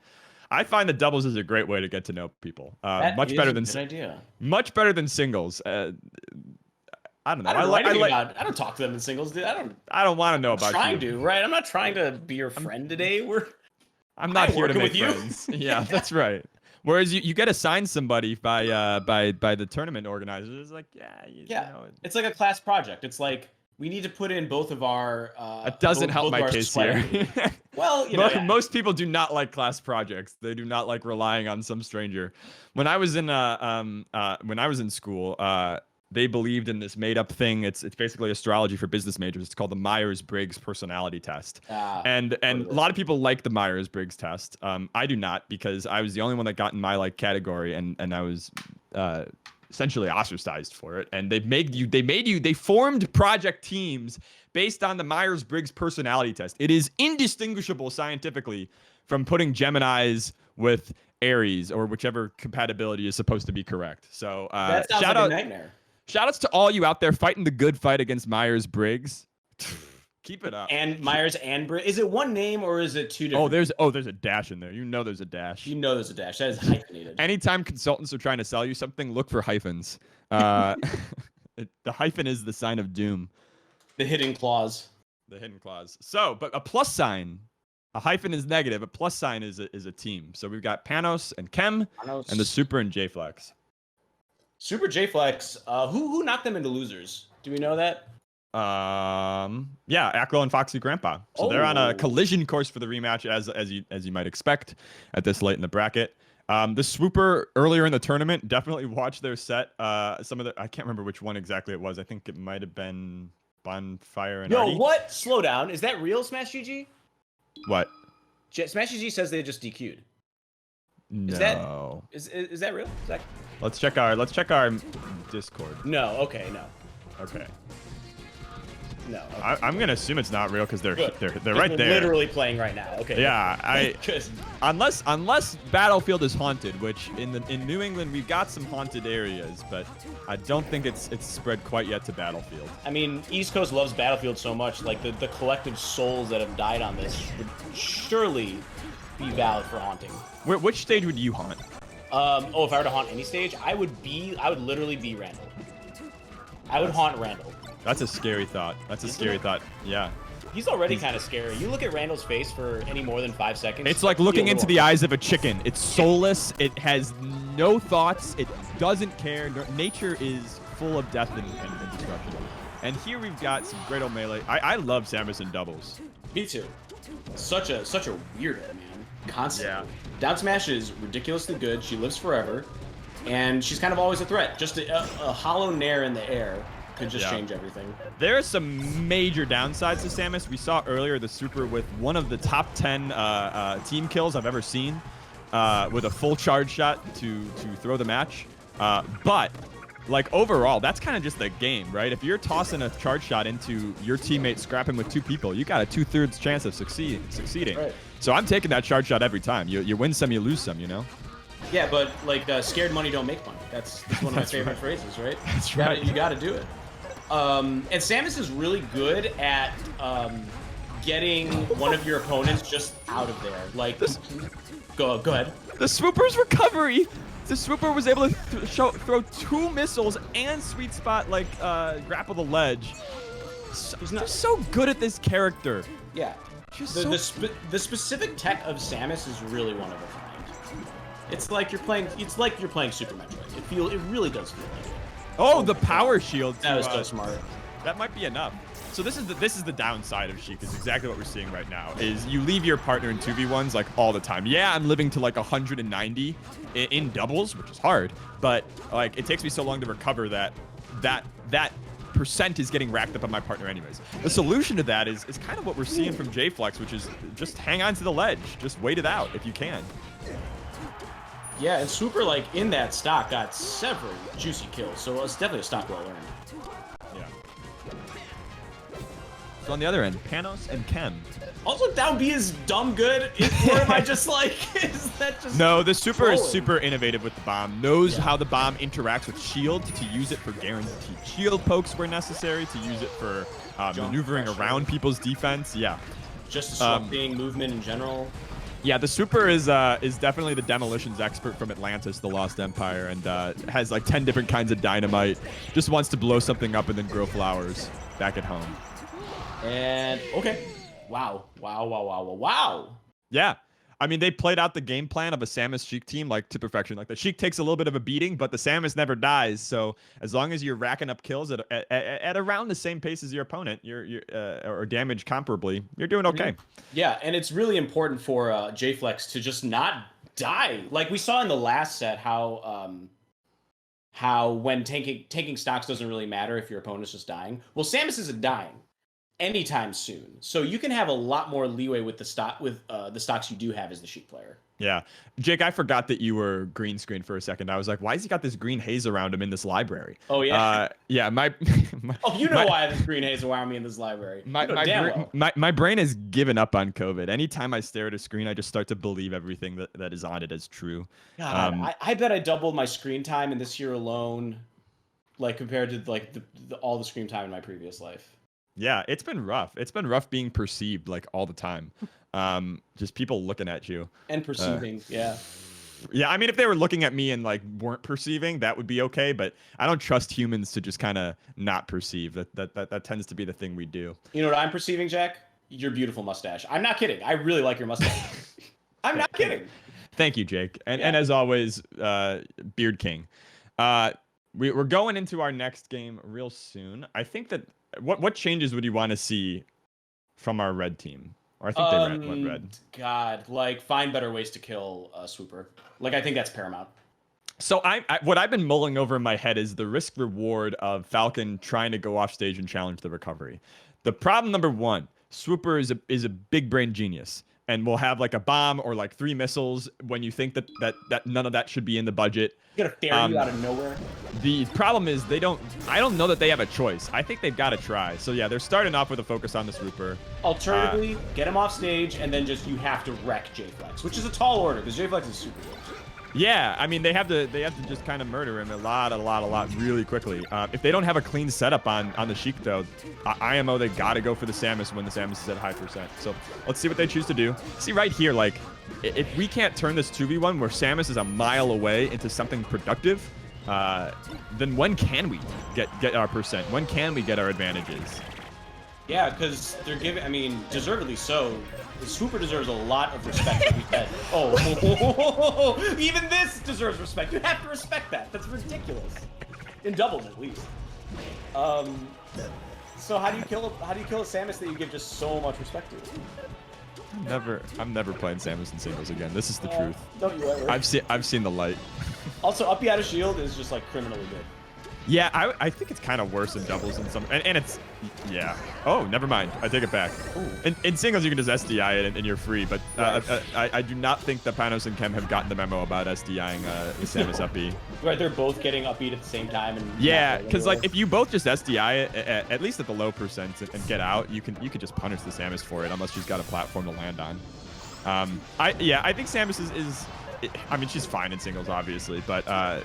I find that doubles is a great way to get to know people. Much better than singles. I don't know. I don't talk to them in singles, dude. I don't want to know about trying you. Right? I'm not trying to be your friend today. I'm not here to make friends. Yeah, that's right. Whereas you get assigned somebody by the tournament organizers. It's like, you know, it's like a class project. It's like we need to put in both of our. It doesn't help both my of our case sweat here. equity. Well, you know, Most people do not like class projects. They do not like relying on some stranger. When I was in school, they believed in this made-up thing. It's basically astrology for business majors. It's called the Myers-Briggs personality test. And a lot of people like the Myers-Briggs test. I do not, because I was the only one that got in my like category, and I was essentially ostracized for it. And they formed project teams based on the Myers-Briggs personality test. It is indistinguishable scientifically from putting Geminis with Aries or whichever compatibility is supposed to be correct. So that sounds like a nightmare. Shout outs to all you out there fighting the good fight against Myers-Briggs. Keep it up. And Myers and Briggs. Is it one name or is it two different? There's a dash in there. You know there's a dash. You know there's a dash. That is hyphenated. Anytime consultants are trying to sell you something, look for hyphens. The hyphen is the sign of doom. The hidden clause. The hidden clause. So, but a plus sign, a hyphen is negative. A plus sign is a team. So we've got Panos and Kem and the Super and J-Flex. Super J-Flex. Who knocked them into losers? Do we know that? Yeah, Acklo and Foxy Grandpa. So they're on a collision course for the rematch, as you might expect at this late in the bracket. The Swooper earlier in the tournament, definitely watched their set. Some of the, I can't remember which one exactly it was. I think it might have been Bonfire and Artie. What? Slow down. Is that real, Smash GG? What? Smash GG says they just DQ'd. No. Is that real? Is that... Let's check our Discord. No. Okay. No. Okay. No. Okay. I'm gonna assume it's not real because they're right there. Literally playing right now. Okay. Yeah. Unless Battlefield is haunted, which in New England we've got some haunted areas, but I don't think it's spread quite yet to Battlefield. I mean, East Coast loves Battlefield so much. Like the collective souls that have died on this would surely be valid for haunting. Which stage would you haunt? If I were to haunt any stage, I would literally be Randall. I would haunt Randall. That's a scary thought. Thought. Yeah. He's already kind of scary. You look at Randall's face for any more than 5 seconds. It's like looking into the eyes of a chicken. It's soulless. It has no thoughts. It doesn't care. Nature is full of death and destruction. And here we've got some great old melee. I love Samus in doubles. Me too. Such a weirdo, man. Constantly. Yeah. Down smash is ridiculously good. She lives forever, and she's kind of always a threat. Just a hollow nair in the air could just change everything. There are some major downsides to Samus. We saw earlier the Super with one of the top 10 team kills I've ever seen, with a full charge shot to throw the match. But like overall, that's kind of just the game, right? If you're tossing a charge shot into your teammate scrapping with 2 people, you got a 2/3 chance of succeeding. Right. So I'm taking that charge shot every time. You win some, you lose some, you know? Yeah, but like scared money don't make money. That's one of my favorite phrases, right? That's right. You got to do it. And Samus is really good at getting one of your opponents just out of there. Like, go ahead. The Swooper's recovery. The Swooper was able to throw 2 missiles and sweet spot, like, grapple the ledge. He's not so good at this character. Yeah. The specific tech of Samus is really one of a kind. It's like you're playing Super Metroid. It really does feel like it. Oh, the power shield. That was so smart. That might be enough. So this is the downside of Sheik, is exactly what we're seeing right now, is you leave your partner in 2v1s like all the time. Yeah, I'm living to like 190 in doubles, which is hard, but like it takes me so long to recover that percent is getting racked up on my partner anyways. The solution to that is kind of what we're seeing from J-Flex, which is just hang on to the ledge. Just wait it out if you can. Yeah, and Swooper, like, in that stock got several juicy kills, so it's definitely a stock well earned. Yeah. So on the other end, Panos and Kem. Also, down B is dumb good, or am I just like, is that just... No, the Super is super innovative with the bomb. Knows how the bomb interacts with shield to use it for guaranteed shield pokes where necessary, to use it for maneuvering around people's defense. Yeah. Just disrupting movement in general. Yeah, the Super is definitely the demolitions expert from Atlantis, the Lost Empire, and has like 10 different kinds of dynamite. Just wants to blow something up and then grow flowers back at home. And okay, wow. Yeah, I mean, they played out the game plan of a Samus Sheik team like to perfection. Like the Sheik takes a little bit of a beating, but the Samus never dies. So as long as you're racking up kills at around the same pace as your opponent, or damage comparably, you're doing okay. Yeah, and it's really important for JFlex to just not die. Like we saw in the last set, how when tanking stocks doesn't really matter if your opponent's just dying. Well, Samus isn't dying anytime soon, so you can have a lot more leeway with the stocks you do have as the Sheik player. Yeah, Jake, I forgot that you were green screen for a second. I was like, why has he got this green haze around him in this library? Oh yeah, yeah. My why this green haze around me in this library. My brain has given up on COVID. Anytime I stare at a screen, I just start to believe everything that is on it as true. God, I bet I doubled my screen time in this year alone, like compared to like all the screen time in my previous life. Yeah, it's been rough. It's been rough being perceived like all the time. Just people looking at you and perceiving. Yeah, I mean, if they were looking at me and like weren't perceiving, that would be okay, but I don't trust humans to just kind of not perceive. That tends to be the thing we do. You know what I'm perceiving, Jack? Your beautiful mustache. I'm not kidding. I really like your mustache. I'm not kidding. Thank you, Jake. And as always, Beard King. We're going into our next game real soon. I think that what changes would you want to see from our red team? Or I think they went red. God, like find better ways to kill Swooper. Like I think that's paramount. So what I've been mulling over in my head is the risk reward of Falcon trying to go off stage and challenge the recovery. The problem number one, Swooper is a big brain genius and will have like a bomb or like 3 missiles when you think that none of that should be in the budget. He's gonna ferry you out of nowhere. The problem is I don't know that they have a choice. I think they've got to try. So yeah, they're starting off with a focus on the Swooper. Alternatively, get him off stage and then just you have to wreck JFlex, which is a tall order because JFlex is super good. Yeah, I mean they have to just kind of murder him a lot really quickly. If they don't have a clean setup on the Sheik though, IMO they gotta go for the Samus when the Samus is at high percent. So let's see what they choose to do. See right here, like if we can't turn this 2v1 where Samus is a mile away into something productive, then when can we get our percent? When can we get our advantages? Yeah, because they're giving, I mean, deservedly so. The Swooper deserves a lot of respect that we get. Oh, even this deserves respect. You have to respect that. That's ridiculous. In doubles, at least. So how do you kill a Samus that you give just so much respect to? I'm never playing Samus in singles again. This is the truth. Don't you ever? I've seen the light. Also, up out of shield is just like criminally good. Yeah, I think it's kind of worse in doubles in some, and it's, yeah. Oh, never mind. I take it back. In singles, you can just SDI it and you're free, but I do not think that Panos and Kem have gotten the memo about SDIing Samus up B. Right, they're both getting up B at the same time. And yeah, because like if you both just SDI it, at least at the low percent and get out, you could just punish the Samus for it unless she's got a platform to land on. I think Samus is I mean, she's fine in singles, obviously, but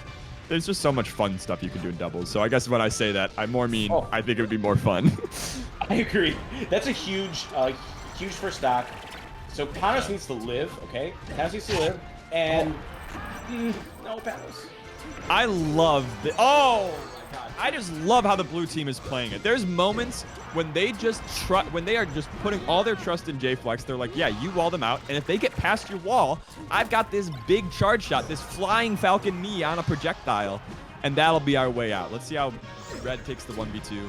there's just so much fun stuff you can do in doubles. So I guess when I say that, I more mean I think it would be more fun. I agree. That's a huge first stock. So Panos needs to live, okay? Panos needs to live, and no Panos. I love the I just love how the blue team is playing it. There's moments when they are just putting all their trust in JFlex. They're like, yeah, you wall them out, and if they get past your wall, I've got this big charge shot, this flying Falcon knee on a projectile, and that'll be our way out. Let's see how Red takes the 1v2.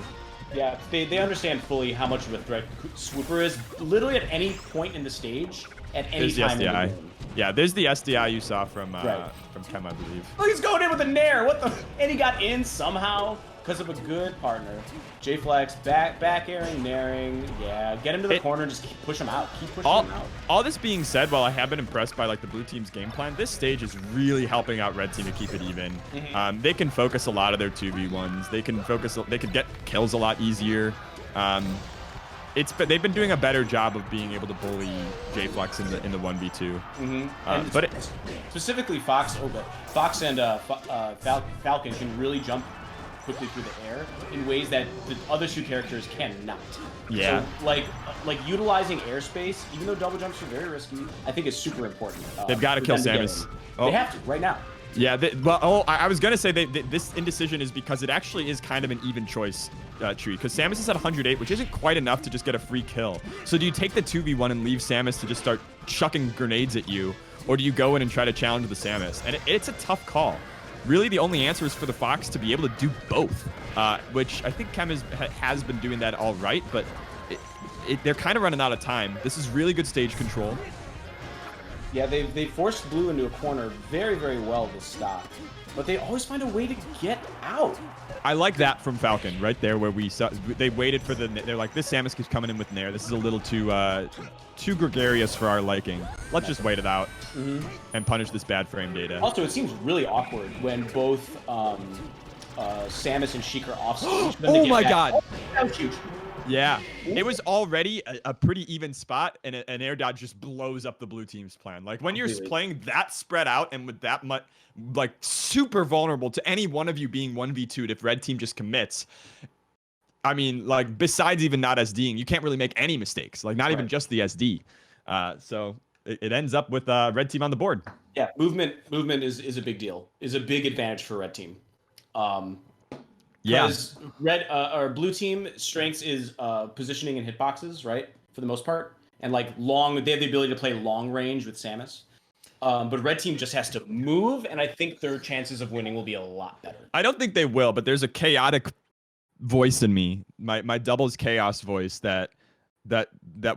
Yeah, they understand fully how much of a threat Swooper is. Literally at any point in the stage, at any time in the game. Yeah, there's the SDI you saw from Kem, I believe. Oh, he's going in with a nair. What the? And he got in somehow because of a good partner. JFlex back airing, nairing. Yeah, get him to the corner and just push him out. Keep pushing him out. All this being said, while I have been impressed by like the blue team's game plan, this stage is really helping out red team to keep it even. They can focus a lot of their 2v1s. They can get kills a lot easier. They've been doing a better job of being able to bully JFlex in the 1v2. But specifically Fox and Falcon can really jump quickly through the air in ways that the other 2 characters cannot. Yeah. So, like utilizing airspace, even though double jumps are very risky, I think is super important. They've got to kill Samus. They have to right now. Yeah, I was gonna say this indecision is because it actually is kind of an even choice tree, because Samus is at 108, which isn't quite enough to just get a free kill. So do you take the 2v1 and leave Samus to just start chucking grenades at you, or do you go in and try to challenge the Samus? And it's a tough call. Really, the only answer is for the Fox to be able to do both, which I think Chem has been doing that all right, but they're kind of running out of time. This is really good stage control. Yeah, they forced Blue into a corner very, very well this stock, but they always find a way to get out. I like that from Falcon right there, where they waited for they're like, this Samus keeps coming in with Nair. This is a little too gregarious for our liking. Let's just wait it out and punish this bad frame data. Also, it seems really awkward when both Samus and Sheik are off stage. Oh my god! Oh, that was huge. Yeah, it was already a pretty even spot, and an air dodge just blows up the blue team's plan. Like, when you're playing that spread out and with that much, like, super vulnerable to any one of you being 1v2'd if red team just commits, I mean, like, besides even not SDing, you can't really make any mistakes. Like, not even just the SD. So it ends up with red team on the board. Yeah, movement is a big deal. Is a big advantage for red team. Because red or blue team strengths is positioning and hitboxes, right? For the most part, and like they have the ability to play long range with Samus. But red team just has to move, and I think their chances of winning will be a lot better. I don't think they will, but there's a chaotic voice in me, my doubles chaos voice that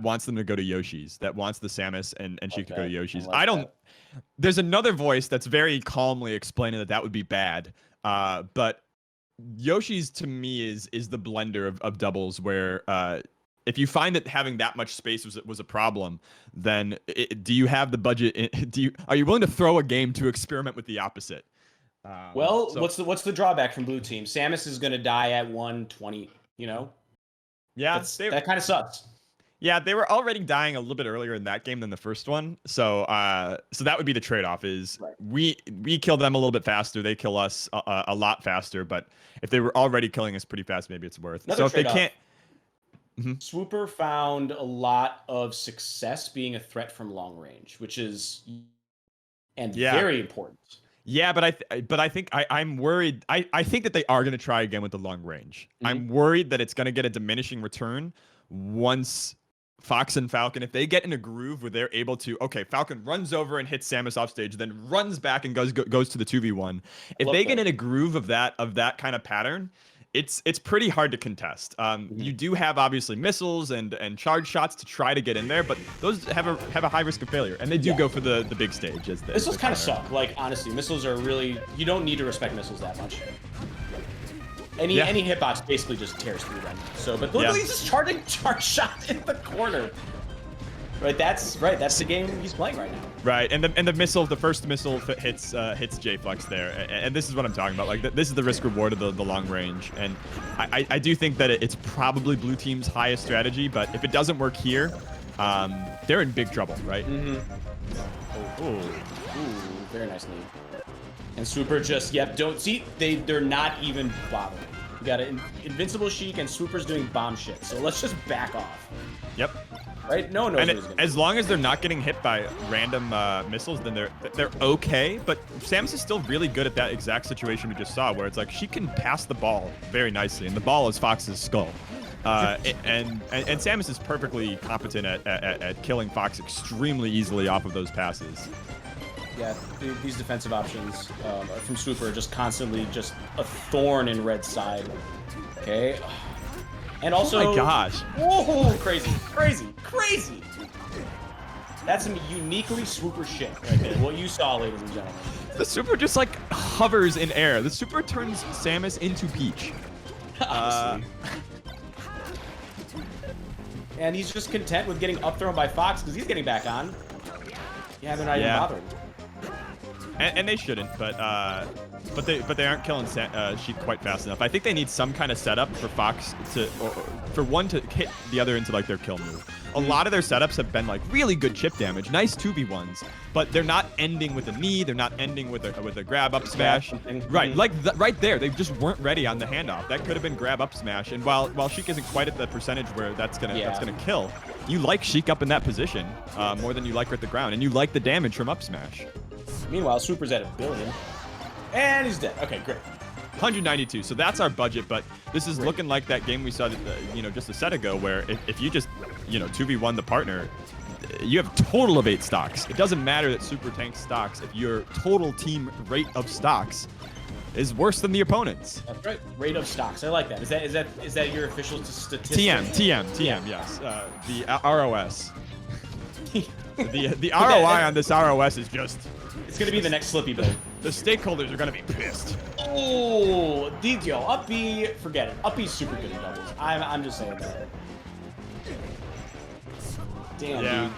wants them to go to Yoshi's, that wants the Samus and Sheik to go to Yoshi's. I don't. There's another voice that's very calmly explaining that would be bad, but Yoshi's to me is the blender of doubles, where if you find that having that much space was a problem, then do you have the budget? Are you willing to throw a game to experiment with the opposite? Well, what's the drawback from blue team? Samus is going to die at 120. You know. Yeah, that kind of sucks. Yeah, they were already dying a little bit earlier in that game than the first one, so that would be the trade-off. Is we kill them a little bit faster, they kill us a lot faster. But if they were already killing us pretty fast, maybe it's worth. So if they can't, Swooper found a lot of success being a threat from long range, which is very important. Yeah, but I think I'm worried. I think that they are going to try again with the long range. I'm worried that it's going to get a diminishing return once Fox and Falcon, if they get in a groove where they're able to, okay, Falcon runs over and hits Samus off stage, then runs back and goes to the 2v1. If they get in a groove of that kind of pattern, it's pretty hard to contest. You do have obviously missiles and charge shots to try to get in there, but those have a high risk of failure, and they do go for the big stage. Missiles kind of suck. Like, honestly, missiles are really, you don't need to respect missiles that much. Any hitbox basically just tears through them. So, but look, he's just charging charge shot in the corner. Right, that's the game he's playing right now. Right, and the first missile hits J-Flux there, and this is what I'm talking about. Like, this is the risk reward of the long range, and I do think that it's probably blue team's highest strategy. But if it doesn't work here, they're in big trouble, right? Ooh, very nice lead. And Swooper just, don't see, they're not even bothering. You got an invincible Sheik, and Swooper's doing bomb shit. So let's just back off. Yep. Right? No one knows what he's as long as they're not getting hit by random missiles, then they're okay. But Samus is still really good at that exact situation we just saw, where it's like she can pass the ball very nicely, and the ball is Fox's skull. And Samus is perfectly competent at killing Fox extremely easily off of those passes. Yeah, these defensive options from Swooper are just constantly just a thorn in Red's side. Okay. And also, oh my gosh. Whoa, crazy. That's some uniquely Swooper shit right there. What you saw, ladies and gentlemen. The Swooper just like hovers in air. The Swooper turns Samus into Peach. And he's just content with getting up thrown by Fox because he's getting back on. Yeah, they're not even bothered. And they shouldn't, but they aren't killing Sheik quite fast enough. I think they need some kind of setup for Fox for one to hit the other into like their kill move. A lot of their setups have been like really good chip damage, nice 2v1s, but they're not ending with a knee. They're not ending with a grab up smash. Right, like right there, they just weren't ready on the handoff. That could have been grab up smash. And while Sheik isn't quite at the percentage where that's gonna kill, you like Sheik up in that position more than you like her at the ground, and you like the damage from up smash. Meanwhile, Swooper's at 1 billion. And he's dead. Okay, great. 192. So that's our budget, but this is looking like that game we saw, just a set ago, where if you just, 2v1 the partner, you have a total of 8 stocks. It doesn't matter that Super tanks stocks if your total team rate of stocks is worse than the opponent's. That's right. Rate of stocks. I like that. Is that your official statistic? TM, yes. The ROS. the ROI on this ROS is just... It's going to be the next Slippy build. The stakeholders are going to be pissed. Oh, detail. Up B, forget it. Up B's super good in doubles. I'm just saying that. Damn, yeah. dude.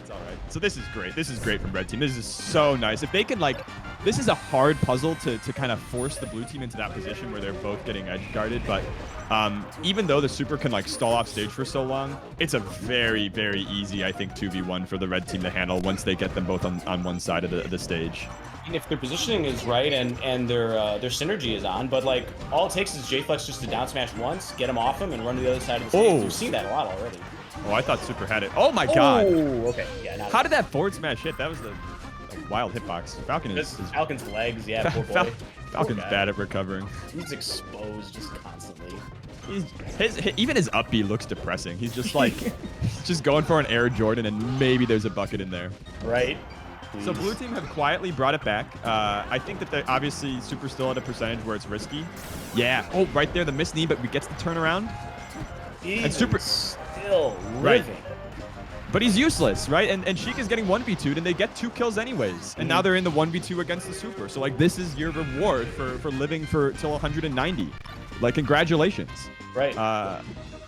It's all right. So this is great. This is great from Red Team. This is so nice. If they can, this is a hard puzzle to kind of force the blue team into that position where they're both getting edge guarded. But even though the super can stall off stage for so long, it's a very, very easy, I think, 2v1 for the red team to handle once they get them both on one side of the stage. And if their positioning is right and their synergy is on, but all it takes is J-Flex just to down smash once, get him off him, and run to the other side of the stage. Oh. We've seen that a lot already. Oh, I thought Super had it. Oh my god. Oh, okay. Yeah. How did that forward smash hit? That was the wild hitbox. Falcon is Falcon's legs. Yeah, poor boy. Falcon's bad at recovering. He's exposed just constantly. Even his up B looks depressing. He's just just going for an Air Jordan, and maybe there's a bucket in there. Right. Please. So blue team have quietly brought it back. I think that they're obviously Super still at a percentage where it's risky. Yeah. Oh, right there, the miss knee, but we gets the turnaround. And Super still living. Right. But he's useless, right? And Sheik is getting 1v2'd, and they get 2 kills anyways. And now they're in the 1v2 against the Super. So this is your reward for living till 190. Congratulations. Right.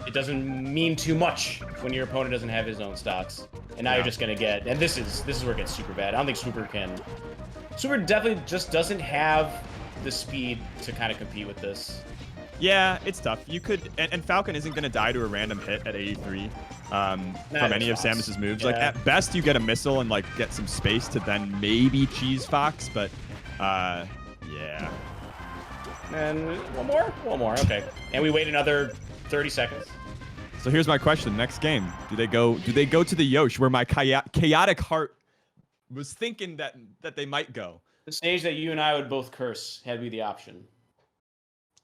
It doesn't mean too much when your opponent doesn't have his own stocks. And now you're just gonna get, and this is where it gets super bad. I don't think Super definitely just doesn't have the speed to kind of compete with this. Yeah, it's tough. You could, and Falcon isn't going to die to a random hit at 83 from any of Samus's moves. Yeah. At best, you get a missile and get some space to then maybe cheese Fox, but yeah. And one more, okay. And we wait another 30 seconds. So here's my question: next game, do they go to the Yosh where my chaotic heart was thinking that they might go? The stage that you and I would both curse had we the option.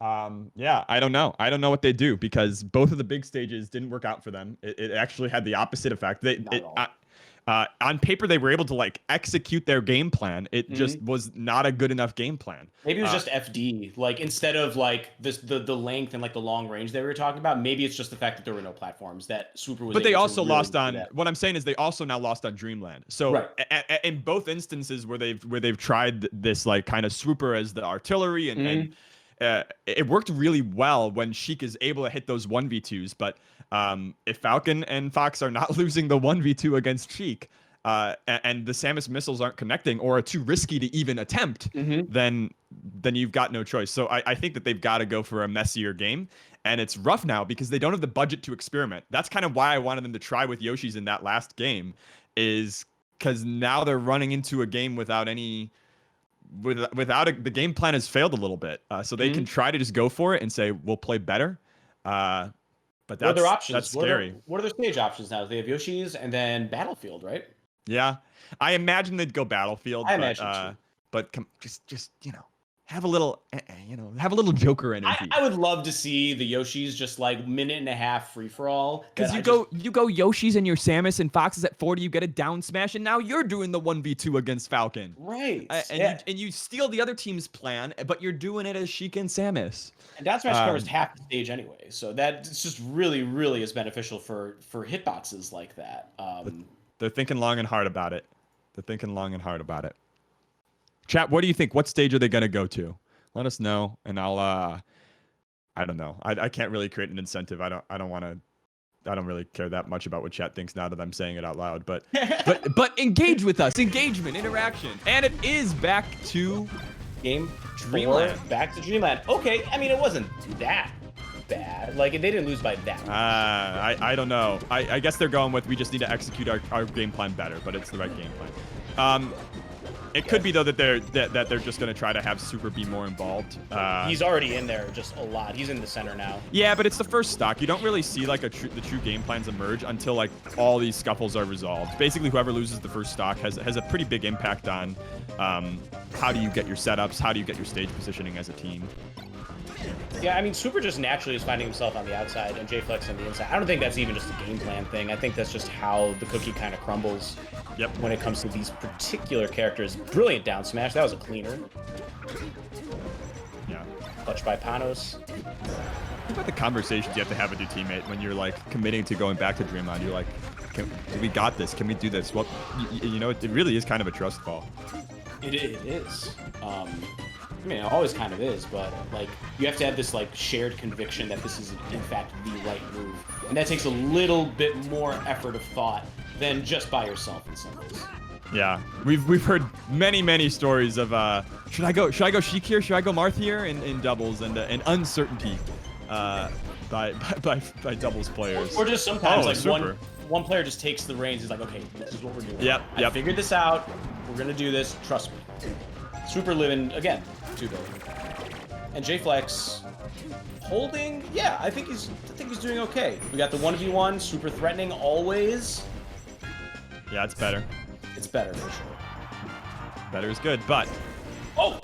Yeah, I don't know. I don't know what they do because both of the big stages didn't work out for them. It actually had the opposite effect. On paper, they were able to execute their game plan. It just was not a good enough game plan. Maybe it was just FD. Instead of the length and the long range they were talking about, maybe it's just the fact that there were no platforms that Super was. But they able also to really lost on. that. What I'm saying is they also now lost on Dreamland. So in both instances where they've tried this kind of Swooper as the artillery and it worked really well when Sheik is able to hit those 1v2s, but if Falcon and Fox are not losing the 1v2 against Sheik, and the Samus missiles aren't connecting or are too risky to even attempt, then you've got no choice. So I think that they've got to go for a messier game, and it's rough now because they don't have the budget to experiment. That's kind of why I wanted them to try with Yoshi's in that last game, is because now they're running into a game without any... the game plan has failed a little bit, so they can try to just go for it and say we'll play better. But what are their options? That's scary. What are their stage options now? They have Yoshi's and then Battlefield, right? Yeah, I imagine they'd go Battlefield. But just have a little Joker energy. I would love to see the Yoshi's just minute and a half free for all. Because you go Yoshi's and your Samus and Fox's at 40, you get a down smash, and now you're doing the 1v2 against Falcon. Right. And you steal the other team's plan, but you're doing it as Sheik and Samus. And down smash covers half the stage anyway, so that's just really, really is beneficial for hitboxes like that. They're thinking long and hard about it. Chat, what do you think? What stage are they going to go to? Let us know, and I'll, I don't know. I can't really create an incentive. I don't really care that much about what chat thinks now that I'm saying it out loud, but engage with us. Engagement, interaction. And it is back to game Dreamland. Back to Dreamland. Okay, I mean, it wasn't that bad. They didn't lose by that much. I don't know. I guess they're going with we just need to execute our game plan better, but it's the right game plan. It could be though that they're just gonna try to have Super be more involved. He's already in there just a lot. He's in the center now. Yeah, but it's the first stock. You don't really see like the true game plans emerge until like all these scuffles are resolved. Basically, whoever loses the first stock has a pretty big impact on how do you get your setups, how do you get your stage positioning as a team. Yeah, I mean, Super just naturally is finding himself on the outside and J-Flex on the inside. I don't think that's even just a game plan thing. I think that's just how the cookie kind of crumbles. Yep. When it comes to these particular characters. Brilliant down smash. That was a cleaner. Yeah. Clutch by Panos. Think about the conversations you have to have with your teammate when you're like committing to going back to Dreamland. You're like, we got this. Can we do this? Well, you know, it really is kind of a trust fall. It is. I mean, it always kind of is, but like you have to have this like shared conviction that this is in fact the right move, and that takes a little bit more effort of thought than just by yourself in some ways. Yeah, we've heard many stories of should I go Sheik here? Should I go Marth here? In doubles and uncertainty by doubles players. Or just sometimes like Super. one player just takes the reins. He's like, okay, this is what we're doing. Yep. I figured this out. We're gonna do this. Trust me. Super living again. 2 billion. And J-Flex holding. Yeah, I think he's doing okay. We got the 1v1. Super threatening always. Yeah, it's better. It's better for sure. Better is good, but oh,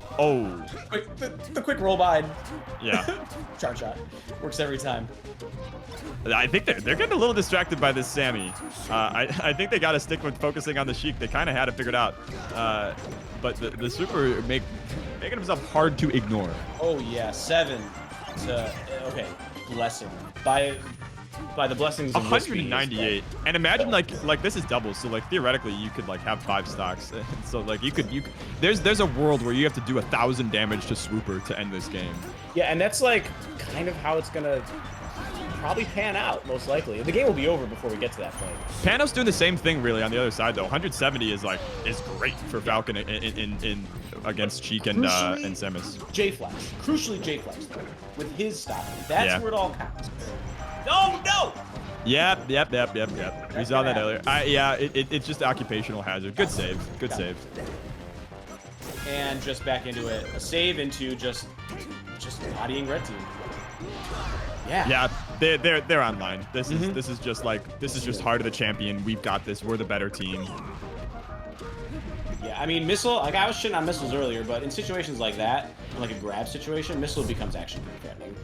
quick, the quick roll by. Yeah. Charge shot works every time. I think they're getting a little distracted by this Sammy. I think they got to stick with focusing on the Sheik. They kind of had it figured out, but the Super making himself hard to ignore. Oh yeah, 7 to okay, blessing by the blessings of 198. And imagine like this is doubles, so like theoretically you could like have 5 stocks. And so like you could there's a world where you have to do 1,000 damage to Swooper to end this game. Yeah, and that's like kind of how it's gonna probably pan out, most likely. The game will be over before we get to that point. Panos doing the same thing really on the other side though. 170 is great for Falcon in against Cheek and Samus. J-Flex. Crucially J-Flex though. With his stock. That's where it all counts. No! Yep. We saw that earlier. It's just occupational hazard. Good save. Good save. And just back into it. A save into just bodying red team. Yeah. Yeah, they're online. This is just heart of the champion. We've got this. We're the better team. Yeah, I mean, Missile, like I was shitting on missiles earlier, but in situations like that, like a grab situation, Missile becomes actually pretty threatening.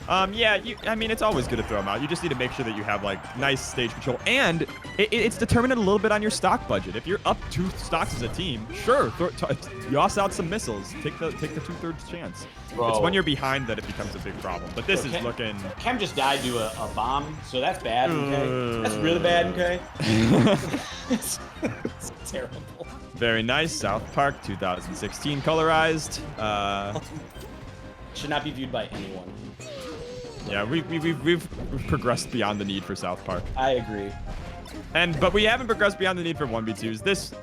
I mean, it's always good to throw them out. You just need to make sure that you have, like, nice stage control. And it's determined a little bit on your stock budget. If you're up 2 stocks as a team, sure, toss out some missiles. Take the 2/3 chance. Bro. It's when you're behind that it becomes a big problem. But this is looking... Chem just died to a bomb, so that's bad, okay? That's really bad, okay? It's terrible. Very nice. South Park 2016 colorized. Should not be viewed by anyone. Yeah, we've progressed beyond the need for South Park. I agree. But we haven't progressed beyond the need for 1v2s. This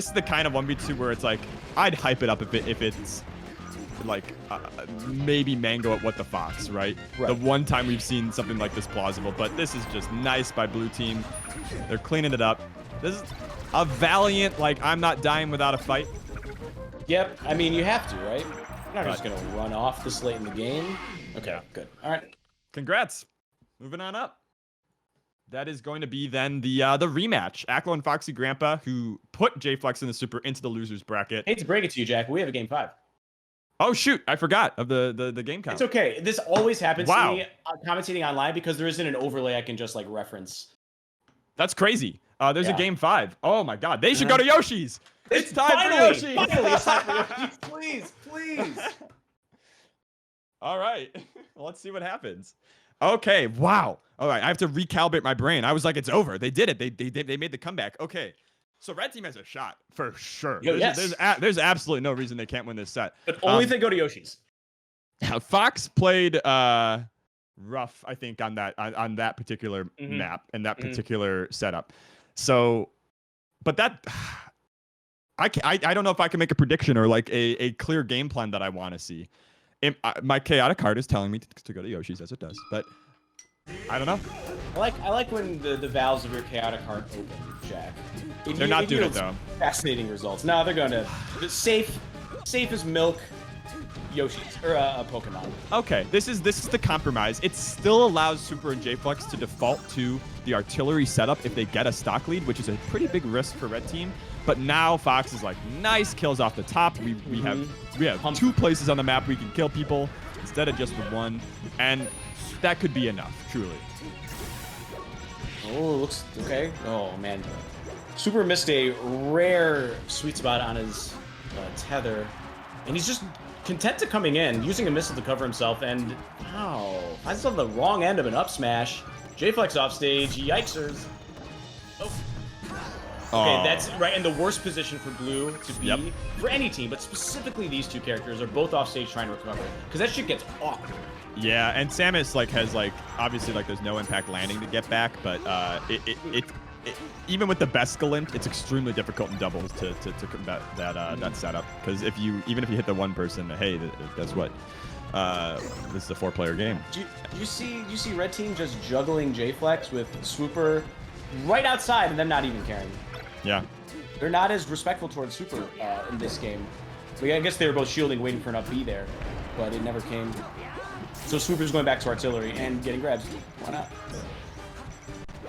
is the kind of 1v2 where it's like, I'd hype it up if it's like maybe Mango at What the Fox, right? The one time we've seen something like this plausible, but this is just nice by blue team. They're cleaning it up. This is a valiant, like, I'm not dying without a fight. Yep, I mean, you have to, right? You're not just going to run off this late in the game. Okay, good. All right. Congrats. Moving on up. That is going to be then the rematch. Aklo and Foxy Grandpa, who put J-Flex in the Super into the losers bracket. Hate to break it to you, Jack, but we have a game 5. Oh, shoot. I forgot of the game count. It's okay. This always happens to me commentating online because there isn't an overlay I can just, like, reference. That's crazy. There's a game 5. Oh, my God. They should go to Yoshi's. It's time for Yoshi. Finally, it's time for Yoshi. Please. All right. Let's see what happens. Okay. Wow. All right. I have to recalibrate my brain. I was like, it's over. They did it. They made the comeback. Okay. So red team has a shot for sure. There's absolutely no reason they can't win this set. But only if they go to Yoshi's. Fox played rough, I think, on that particular map and that particular setup. So, but that I don't know if I can make a prediction or like a clear game plan that I want to see. My chaotic heart is telling me to go to Yoshi's, as it does. But I don't know. I like when the valves of your chaotic heart open, Jack. They're not doing it though. Fascinating results. No, they're going to safe as milk. Yoshi's or Pokemon. Okay, this is the compromise. It still allows Super and J-Flex to default to the artillery setup if they get a stock lead, which is a pretty big risk for Red Team. But now Fox is like, nice kills off the top. We have 2 places on the map we can kill people instead of just the one, and that could be enough, truly. Oh, looks okay. Oh man, Super missed a rare sweet spot on his tether, and he's just content to coming in, using a missile to cover himself, and wow, I saw the wrong end of an up smash. J-Flex off stage, yikesers. Oh. Okay, that's right in the worst position for Blue to be for any team, but specifically these 2 characters are both off stage trying to recover, because that shit gets awkward. Yeah, and Samus has obviously there's no impact landing to get back, but it even with the best Galint, it's extremely difficult in doubles to combat that setup, because even if you hit the one person, hey, that's what this is a 4-player game. Do you see Red Team just juggling J-Flex with Swooper right outside and them not even caring? Yeah. They're not as respectful towards Super in this game. I guess they were both shielding, waiting for an up B there, but it never came. So Swooper's going back to artillery and getting grabs. Why not?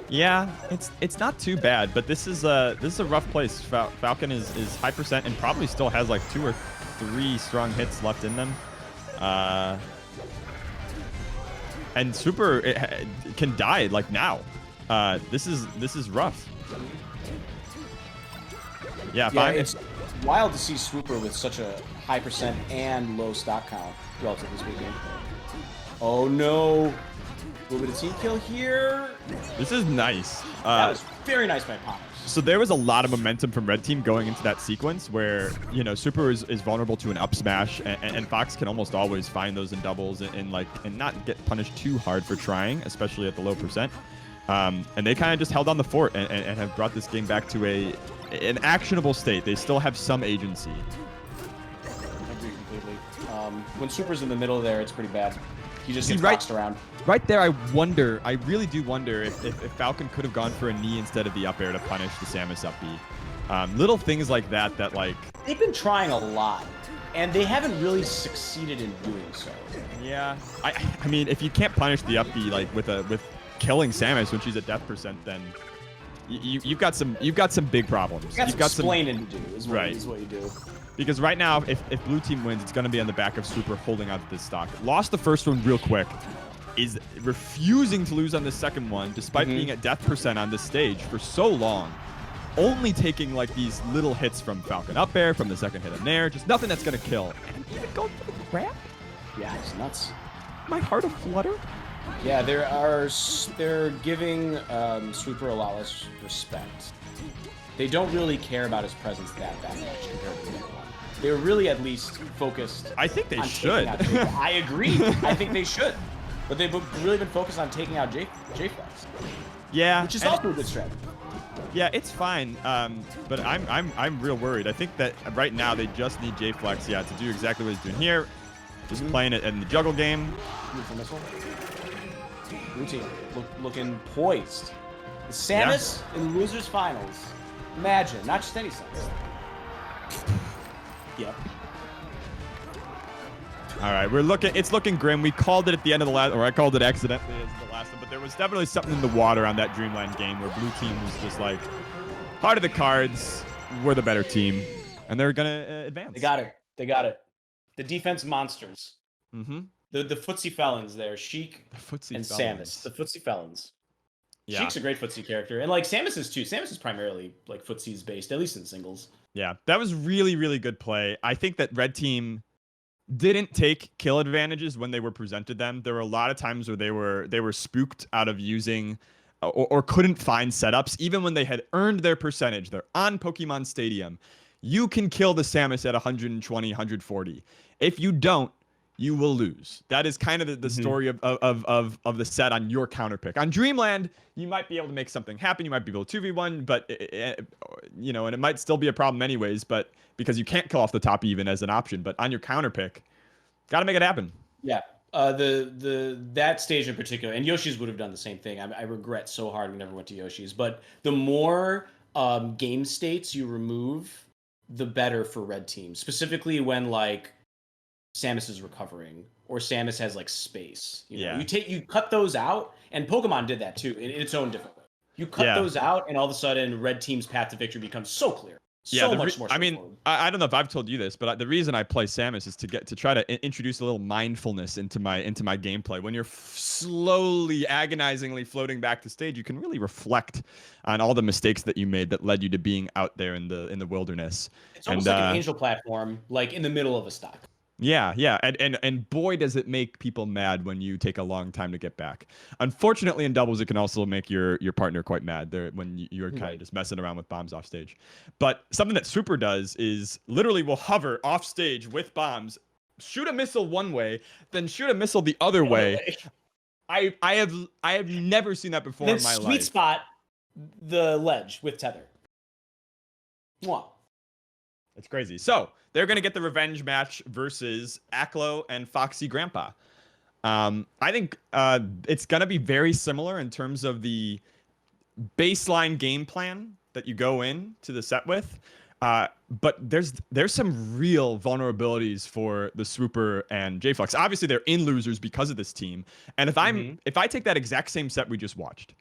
Yeah, it's not too bad, but this is a rough place. Falcon is high percent and probably still has like 2 or 3 strong hits left in them. And Super can die like now. This is rough. Yeah, it's wild to see Swooper with such a high percent and low stock count, relatively speaking. Oh no! A little bit of team kill here. This is nice. That was very nice by Ponish. So there was a lot of momentum from Red Team going into that sequence where, Super is vulnerable to an up smash, and Fox can almost always find those in doubles and not get punished too hard for trying, especially at the low percent. And they kind of just held on the fort and have brought this game back to an actionable state. They still have some agency. I agree completely. When Super's in the middle there, it's pretty bad. He just gets boxed around. Right there, I really do wonder if Falcon could have gone for a knee instead of the up air to punish the Samus up B. Little things like that They've been trying a lot, and they haven't really succeeded in doing so. Yeah. I mean, if you can't punish the up B with killing Samus when she's at death percent, then you've got some big problems. You've got some explaining to do is what you do. Because right now, if Blue Team wins, it's going to be on the back of Super holding out this stock. Lost the first one real quick. Is refusing to lose on the second one, despite being at death percent on this stage for so long. Only taking these little hits from Falcon up air, from the second hit in there. Just nothing that's going to kill. And even going for the grab? Yeah, it's nuts. My heart a flutter? Yeah, they're giving Swooper a lot less respect. They don't really care about his presence that much compared to the other one. They're really at least focused. I think they should. I agree. I think they should. But they've really been focused on taking out J-Flex. Yeah. Which is also a good strategy. Yeah, it's fine. But I'm real worried. I think that right now they just need J-Flex, to do exactly what he's doing here. Just playing it in the juggle game. Beautiful missile. Routine. Looking poised. Samus in losers finals. Imagine, not just any Samus. Yep. All right, it's looking grim. We called it at the end of the last, or I called it accidentally as the last one, but there was definitely something in the water on that Dreamland game where Blue Team was just heart of the cards, we're the better team, and they're gonna advance. They got it. The defense monsters. Mm-hmm. The footsie felons there, Sheik and Samus. The footsie felons. Yeah. Sheik's a great footsie character, and Samus is too. Samus is primarily footsies based, at least in singles. Yeah, that was really, really good play. I think that Red Team didn't take kill advantages when they were presented them. There were a lot of times where they were spooked out of using or couldn't find setups, even when they had earned their percentage. They're on Pokemon Stadium. You can kill the Samus at 120, 140. If you don't, you will lose. That is kind of the story of the set on your counter pick. On Dreamland, you might be able to make something happen. You might be able to 2v1, but and it might still be a problem anyways, but because you can't kill off the top even as an option. But on your counter pick, got to make it happen. Yeah. That stage in particular, and Yoshi's would have done the same thing. I regret so hard we never went to Yoshi's, but the more game states you remove, the better for red teams. Specifically when like Samus is recovering or Samus has like space. You know, you cut those out, and Pokemon did that too in its own different way. You cut those out, and all of a sudden, red team's path to victory becomes so clear. So much more. I mean, I don't know if I've told you this, but the reason I play Samus is to try to introduce a little mindfulness into my gameplay. When you're slowly, agonizingly floating back to stage, you can really reflect on all the mistakes that you made that led you to being out there in the wilderness. It's almost like an angel platform, like in the middle of a stock. Yeah, and boy does it make people mad when you take a long time to get back. Unfortunately, in doubles, it can also make your partner quite mad there when you're kind of just messing around with bombs off stage. But something that Super does is literally will hover off stage with bombs, shoot a missile one way, then shoot a missile the other way. I have never seen that before in my life. Sweet spot the ledge with tether. Mwah. It's crazy. So they're going to get the revenge match versus Aklo and Foxy Grandpa. I think it's going to be very similar in terms of the baseline game plan that you go in to the set with. But there's some real vulnerabilities for the Swooper and J-Flux. Obviously, they're in losers because of this team. And if I take that exact same set we just watched,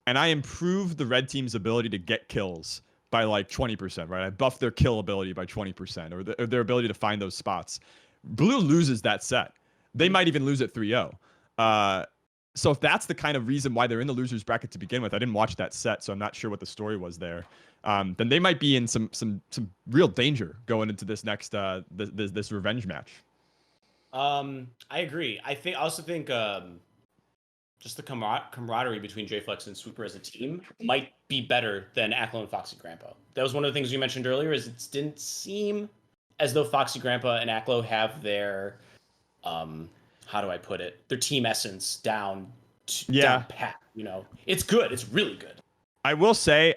and I improve the red team's ability to get kills by like 20%, right? I buff their kill ability by 20%, or their ability to find those spots. Blue loses that set. They might even lose it 3-0. So if that's the kind of reason why they're in the losers bracket to begin with, I didn't watch that set, so I'm not sure what the story was there. Then they might be in some real danger going into this next this revenge match. I agree. I also think just the camaraderie between J-Flux and Swooper as a team might be better than Aklo and Foxy Grandpa. That was one of the things you mentioned earlier, is it didn't seem as though Foxy Grandpa and Aklo have their, how do I put it, their team essence down pat, you know? It's good. It's really good. I will say,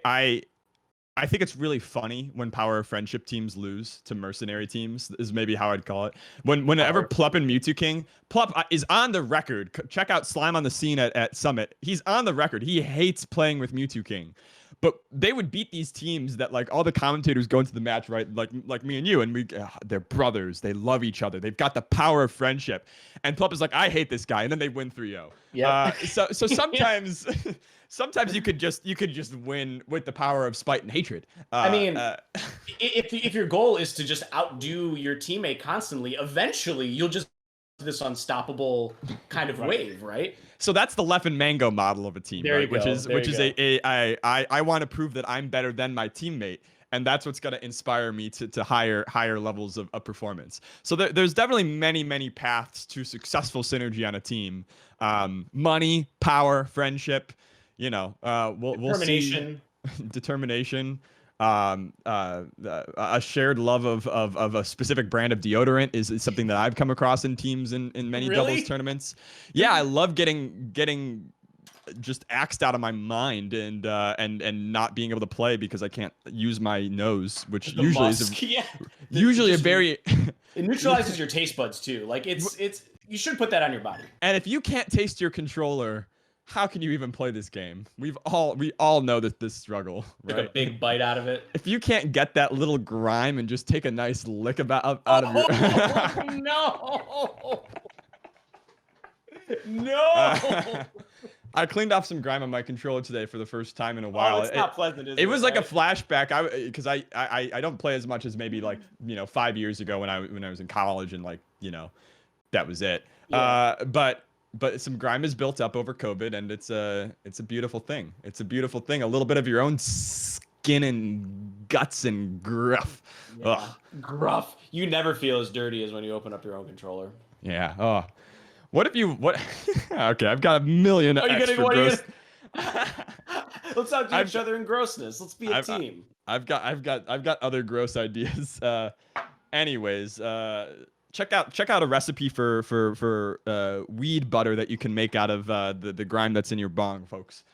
I think it's really funny when power of friendship teams lose to mercenary teams, is maybe how I'd call it. Whenever Plup and Mewtwo King, Plup is on the record. Check out Slime on the Scene at Summit. He's on the record. He hates playing with Mewtwo King. But they would beat these teams that like all the commentators go into the match, right? Like me and you, and they're brothers. They love each other. They've got the power of friendship. And Plup is like, I hate this guy, and then they win 3-0. Yeah. So sometimes. Sometimes you could just win with the power of spite and hatred. I mean, if your goal is to just outdo your teammate constantly, eventually you'll just this unstoppable kind of wave, right? So that's the Left and Mango model of a team, right? Which is I want to prove that I'm better than my teammate, and that's what's going to inspire me to higher levels of performance. So there's definitely many paths to successful synergy on a team. Money, power, friendship. You know, we'll see. Determination. A shared love of a specific brand of deodorant is something that I've come across in teams in many doubles tournaments. Yeah, I love getting just axed out of my mind and not being able to play because I can't use my nose, which usually a very it neutralizes your taste buds too. Like it's you should put that on your body. And if you can't taste your controller, how can you even play this game? We all know this struggle, right? Take a big bite out of it. If you can't get that little grime and just take a nice lick out of your no. I cleaned off some grime on my controller today for the first time in a while. It's not pleasant, is it? It was like a flashback. Because I don't play as much as maybe like 5 years ago when I was in college, and like that was it. Yeah. But some grime is built up over COVID, and it's a beautiful thing. It's a beautiful thing. A little bit of your own skin and guts and gruff. Yeah. Gruff. You never feel as dirty as when you open up your own controller. Yeah. Oh. What? Okay, I've got a million extra gross. Let's outdo each other in grossness. Let's be a team. I've got other gross ideas. Anyways, check out a recipe for weed butter that you can make out of the grime that's in your bong, folks.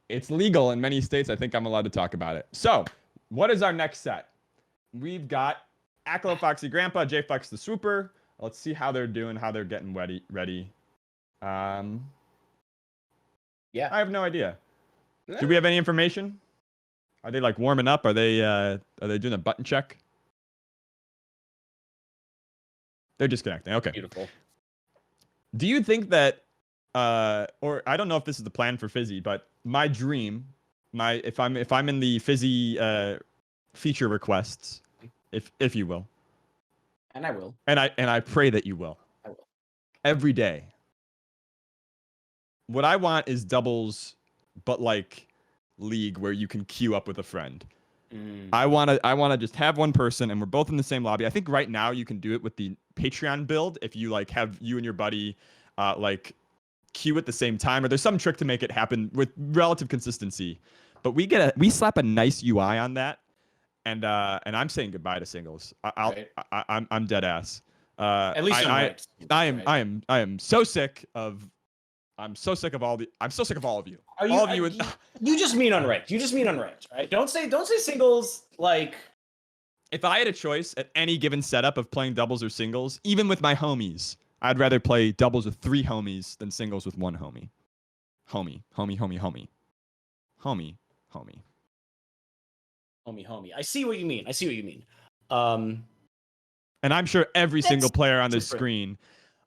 It's legal in many states. I think I'm allowed to talk about it. So, what is our next set? We've got Aklo Foxy Grandpa, J-Flux the Swooper. Let's see how they're doing, how they're getting ready. Yeah. I have no idea. Do we have any information? Are they like warming up? Are they doing a button check? They're disconnecting. Okay. Beautiful. Do you think that or I don't know if this is the plan for Fizzy, but my dream, if I'm in the Fizzy feature requests, if you will. And I will. And I pray that you will. I will. Every day. What I want is doubles, but like league where you can queue up with a friend. I wanna just have one person and we're both in the same lobby. I think right now you can do it with the Patreon build if you like have you and your buddy like queue at the same time, or there's some trick to make it happen with relative consistency. But we slap a nice UI on that, and I'm saying goodbye to singles. I'm dead ass. At least I am so sick of. I'm so sick of all of you. You just mean unranked. You just mean unranked, right? Don't say singles. Like, if I had a choice at any given setup of playing doubles or singles, even with my homies, I'd rather play doubles with 3 homies than singles with 1 homie. Homie. I see what you mean. And I'm sure every single player on this screen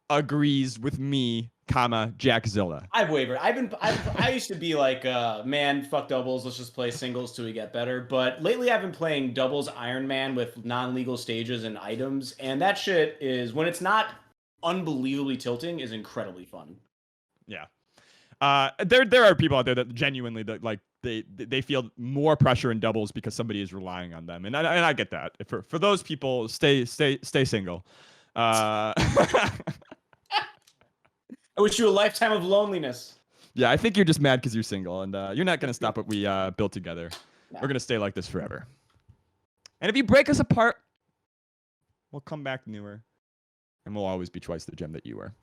agrees with me, Jackzilla. I've wavered. I used to be like, man, fuck doubles. Let's just play singles till we get better. But lately, I've been playing doubles Iron Man with non-legal stages and items, and that shit is, when it's not unbelievably tilting, is incredibly fun. Yeah. There are people out there that genuinely like they feel more pressure in doubles because somebody is relying on them, and I get that. For those people, stay single. I wish you a lifetime of loneliness. Yeah, I think you're just mad because you're single, and you're not gonna stop what we built together. No. We're gonna stay like this forever. And if you break us apart, we'll come back newer, and we'll always be twice the gem that you were.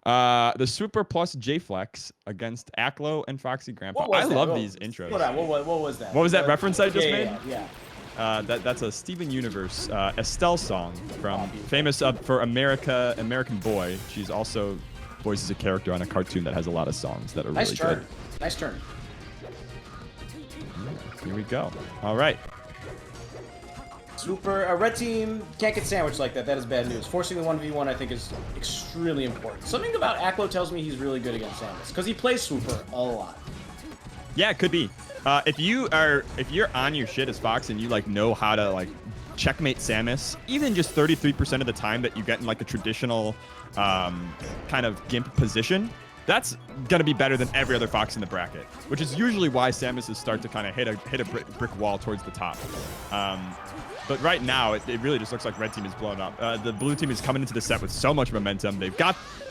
The Super plus J-Flex against Aklo and Foxy Grandpa. I love these intros. What was that? What was that reference I just made? Yeah. That's a Steven Universe Estelle song from famous for American Boy. She's also voices a character on a cartoon that has a lot of songs that are really good. Nice turn. Here we go. All right. Super. A red team can't get sandwiched like that. That is bad news. Forcing the 1v1, I think, is extremely important. Something about Aklo tells me he's really good against Samus because he plays Super a lot. Yeah, it could be. If you're on your shit as Fox and you like know how to like checkmate Samus, even just 33% of the time that you get in like a traditional kind of gimp position, that's gonna be better than every other Fox in the bracket, which is usually why Samus's start to kind of hit a brick wall towards the top. But right now, it really just looks like red team is blown up. The blue team is coming into the set with so much momentum.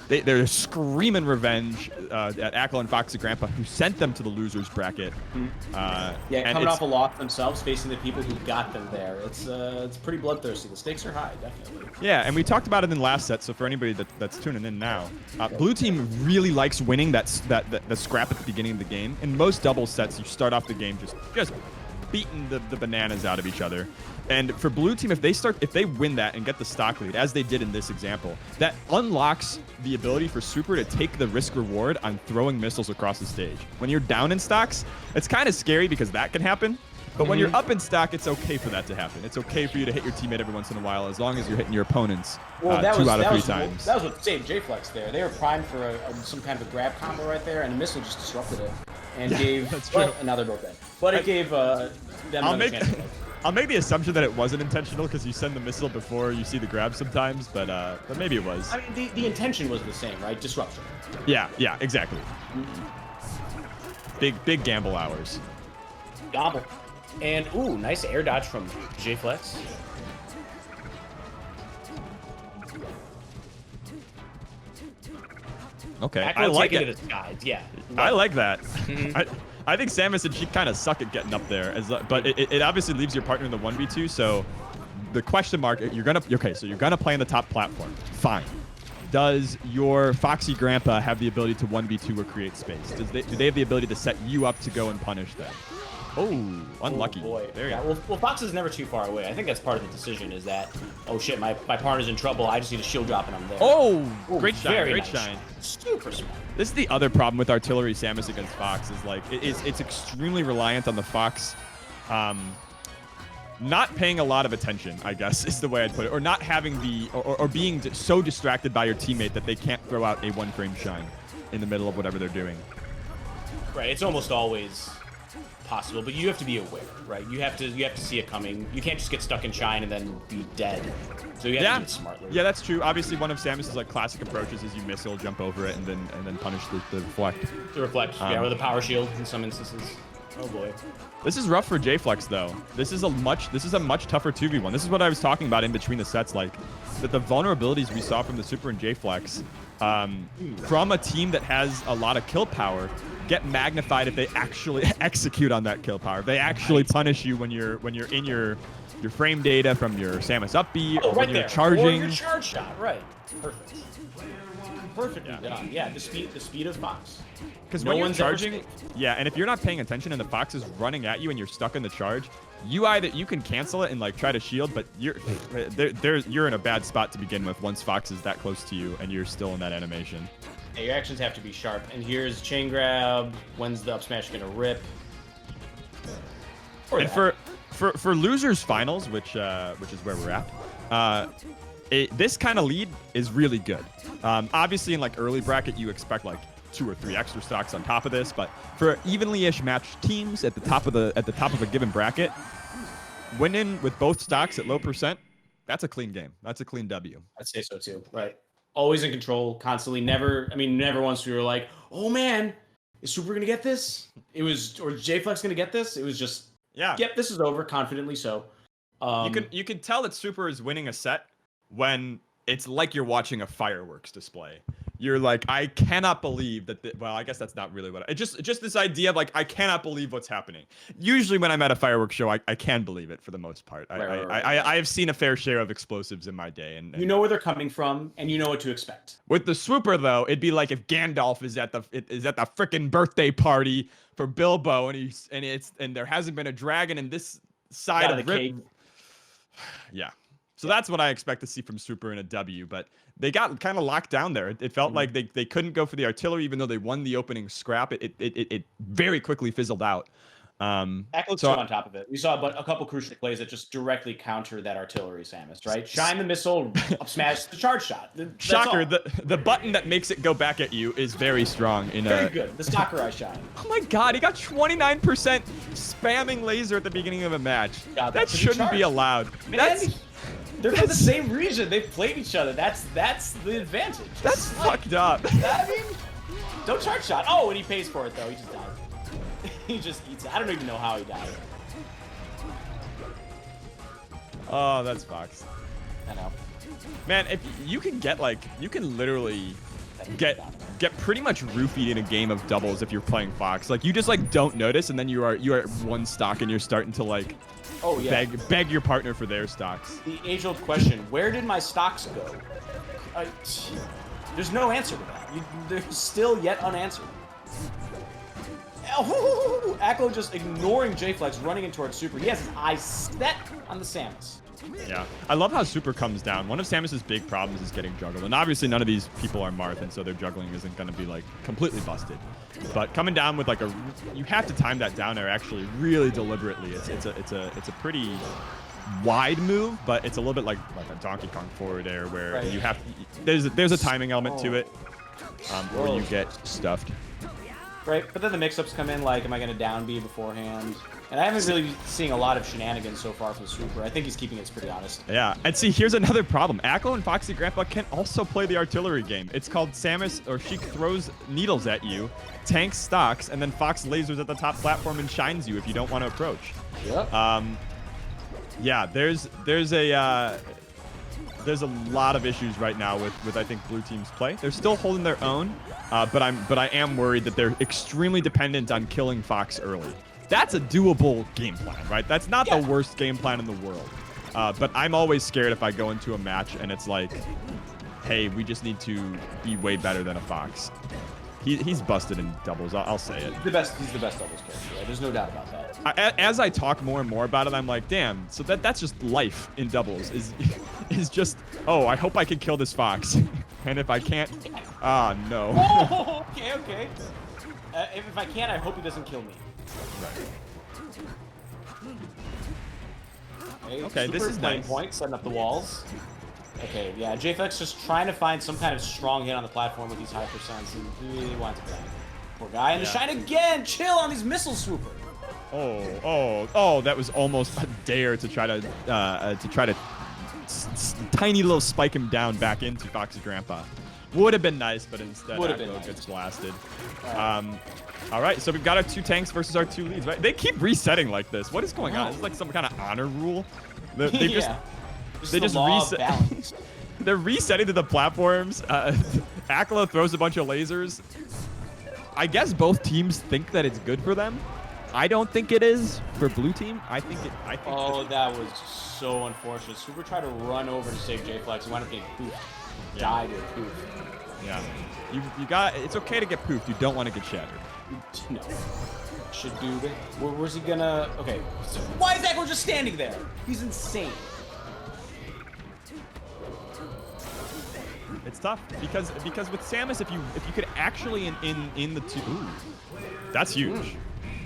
They're screaming revenge at Aklo and Foxy Grandpa, who sent them to the losers bracket. Coming off a loss themselves, facing the people who got them there. It's pretty bloodthirsty. The stakes are high, definitely. Yeah, and we talked about it in the last set. So for anybody that's tuning in now, blue team really likes winning that scrap at the beginning of the game. In most double sets, you start off the game just beating the bananas out of each other. And for blue team, if they win that and get the stock lead, as they did in this example, that unlocks the ability for Super to take the risk reward on throwing missiles across the stage. When you're down in stocks, it's kind of scary because that can happen. But when you're up in stock, it's okay for that to happen. It's okay for you to hit your teammate every once in a while, as long as you're hitting your opponents 2 out of 3 times. That was what saved J-Flex there. They were primed for some kind of a grab combo right there, and the missile just disrupted it and gave. That's true. Well, now they're both dead. But it gave them another chance. I'll make the assumption that it wasn't intentional because you send the missile before you see the grab sometimes, but maybe it was. I mean, the intention was the same, right? Disruption. Yeah, exactly. Big gamble hours. Gobble. And, ooh, nice air dodge from J-Flex. Okay, I like it. To the skies. Yeah. I like that. I think Samus and she kind of suck at getting up there, but it obviously leaves your partner in the 1v2. So the question mark, so you're gonna play on the top platform. Fine. Does your Foxy Grandpa have the ability to 1v2 or create space? Do they have the ability to set you up to go and punish them? Oh, unlucky. Oh boy. There Yeah, you go. well, Fox is never too far away. I think that's part of the decision is that, oh shit, my partner's in trouble. I just need a shield drop and I'm there. Oh, Ooh, great shine, very great nice shine. Super smart. This is the other problem with Artillery Samus against Fox is like it's extremely reliant on the Fox not paying a lot of attention, I guess is the way I'd put it, or not having the or being so distracted by your teammate that they can't throw out a one-frame shine in the middle of whatever they're doing. Right, it's almost always possible, but you have to be aware, right? You have to see it coming. You can't just get stuck in shine and then be dead. So you have to do it smartly. Yeah, that's true. Obviously, one of Samus's like classic approaches is you missile, jump over it, and then punish the reflect. The reflect, yeah, or the power shield in some instances. Oh boy. This is rough for J-Flex though. This is a much tougher 2v1. This is what I was talking about in between the sets, like that the vulnerabilities we saw from the Super and J-Flex from a team that has a lot of kill power get magnified if they actually execute on that kill power. If they actually punish you when you're in your frame data from your Samus up B or when you're charging. Or your charge shot, right? Perfect. Perfectly done. Yeah, the speed of Fox. Because when you're charging, yeah, and if you're not paying attention and the Fox is running at you and you're stuck in the charge, you can cancel it and like try to shield, but you're in a bad spot to begin with once Fox is that close to you and you're still in that animation. Yeah, your actions have to be sharp. And here's chain grab. When's the up smash gonna rip? And for losers finals, which is where we're at, this kind of lead is really good. Obviously, in like early bracket, you expect like 2 or 3 extra stocks on top of this, but for evenly-ish matched teams at the top of a given bracket, winning with both stocks at low percent, that's a clean game. That's a clean W. I'd say so too. Right. Always in control, constantly. Never once we were like, oh man, is Super gonna get this? Or J-Flex gonna get this? It was just, yep, this is over, confidently so. You can tell that Super is winning a set when it's like you're watching a fireworks display. You're like, I cannot believe that. Well, I guess that's not really what. Just this idea of like, I cannot believe what's happening. Usually, when I'm at a fireworks show, I can believe it for the most part. I have seen a fair share of explosives in my day, and you know where they're coming from, and you know what to expect. With the Swooper, though, it'd be like if Gandalf is at the frickin' birthday party for Bilbo, and there hasn't been a dragon in this side of the cave. Yeah. So that's what I expect to see from Super in a W, but they got kind of locked down there. It felt like they couldn't go for the artillery, even though they won the opening scrap. It very quickly fizzled out. Echo's still on top of it. We saw a couple crucial plays that just directly counter that artillery, Samus, right? Shine the missile, up smash the charge shot. Shocker, the button that makes it go back at you is very strong. Very good, the Sakurai shine. Oh my god, he got 29% spamming laser at the beginning of a match. God, that shouldn't be allowed. They're from the same region. They've played each other. That's the advantage. That's fucked up. I mean, don't charge shot. Oh, and he pays for it, though. He just died. He just eats it. I don't even know how he died. Oh, that's Fox. I know. Man, if you can literally get pretty much roofied in a game of doubles if you're playing Fox. Like, you just like don't notice, and then you are at one stock and you're starting to like beg your partner for their stocks. The age-old question: where did my stocks go? There's no answer to that. They're still yet unanswered. Oh, Echo just ignoring J-Flex, running in towards Super. He has his eyes set on the Samus. Yeah, I love how Super comes down. One of Samus's big problems is getting juggled, and obviously none of these people are Marth, and so their juggling isn't going to be like completely busted. But coming down with like you have to time that down there actually really deliberately. It's a pretty wide move, but it's a little bit like a Donkey Kong forward air where you have there's a timing element to it, or you get stuffed. Right, but then the mix-ups come in, like, am I going to down B beforehand? And I haven't really seen a lot of shenanigans so far from Super. I think he's keeping it pretty honest. Yeah, and see, here's another problem. Akko and Foxy Grandpa can also play the artillery game. It's called Samus, or Sheik throws needles at you, tanks stocks, and then Fox lasers at the top platform and shines you if you don't want to approach. Yep. Yeah, there's a lot of issues right now with I think blue team's play. They're still holding their own, but I am worried that they're extremely dependent on killing Fox early. That's a doable game plan, right? That's not the worst game plan in the world. But I'm always scared if I go into a match and it's like, hey, we just need to be way better than a Fox. He's busted in doubles. I'll say it. He's the best doubles character. Right? There's no doubt about that. As I talk more and more about it, I'm like, damn. So that's just life in doubles. Is just, oh, I hope I can kill this fox, and if I can't, no. Oh, okay. If I can't, I hope he doesn't kill me. Right. Okay, this is nice. Point, setting up the walls. Okay, yeah, JFX just trying to find some kind of strong hit on the platform with these high percents, and he really wants to die. Poor guy, and the shine again! Chill on these missile swooper! Oh, that was almost a dare to try to tiny little spike him down back into Fox's grandpa. Would have been nice, but instead Aklo gets blasted. All right, so we've got our 2 tanks versus our 2 leads, right? They keep resetting like this. What is going on? Is this like some kind of honor rule? They just reset. They're resetting to the platforms. Aklo throws a bunch of lasers. I guess both teams think that it's good for them. I don't think it is for blue team. I think. That was so unfortunate. Super tried to run over to save JFlex and wound up getting poofed. Yeah. Died or poofed. Yeah. You got. It's okay to get poofed. You don't want to get shattered. No. Should do it. Where's he gonna? Okay. So why is Aklo just standing there? He's insane. It's tough because with Samus, if you could actually in the 2, that's huge.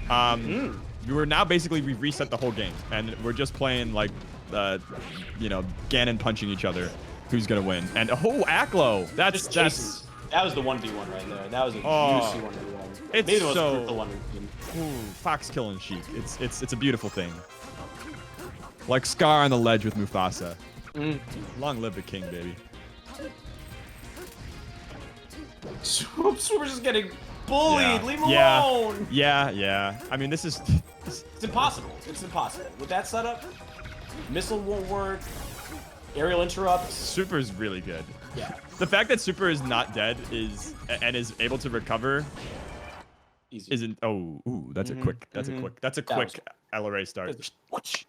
You were now basically we've reset the whole game, and we're just playing like, Ganon punching each other. Who's gonna win? And Aklo, that's that was the 1v1 right there. That was a juicy 1v1. It's maybe the so the one. Fox killing Sheik. It's a beautiful thing. Like Scar on the ledge with Mufasa. Long live the king, baby. Swooper's just getting bullied. Leave him alone. Yeah. I mean, it's impossible. It's impossible. With that setup, missile won't work. Aerial interrupts. Super's really good. Yeah. The fact that Super is not dead is able to recover isn't. That's a quick. That's a quick LRA start.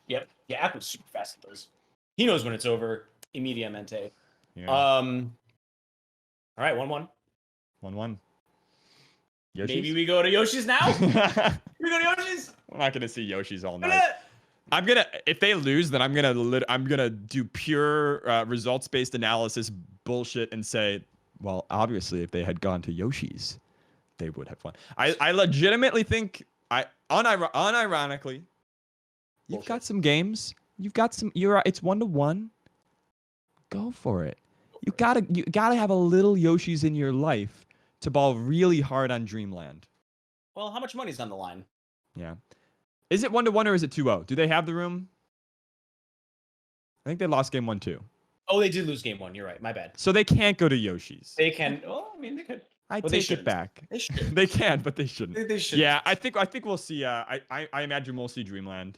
Yep. Yeah, Aklo's super fast at those. He knows when it's over. Immediatamente. Yeah. All right, 1-1. 1-1. Maybe we go to Yoshi's now? We go to Yoshi's? I'm not gonna see Yoshi's all night. I'm gonna, if they lose, then I'm gonna do pure results-based analysis bullshit and say, well, obviously, if they had gone to Yoshi's, they would have won. I legitimately think, unironically, you've got some games. You've got some. It's 1-1. Go for it. You gotta have a little Yoshi's in your life to ball really hard on Dreamland. Well, how much money's on the line? Yeah. Is it 1-1 or is it 2-0? Do they have the room? I think they lost game 1-2. Oh, they did lose game 1. You're right. My bad. So they can't go to Yoshi's. They can. Oh, I mean, they could. I take it back. They should. They can, but they shouldn't. They should. Yeah, I think we'll see. I imagine we'll see Dreamland.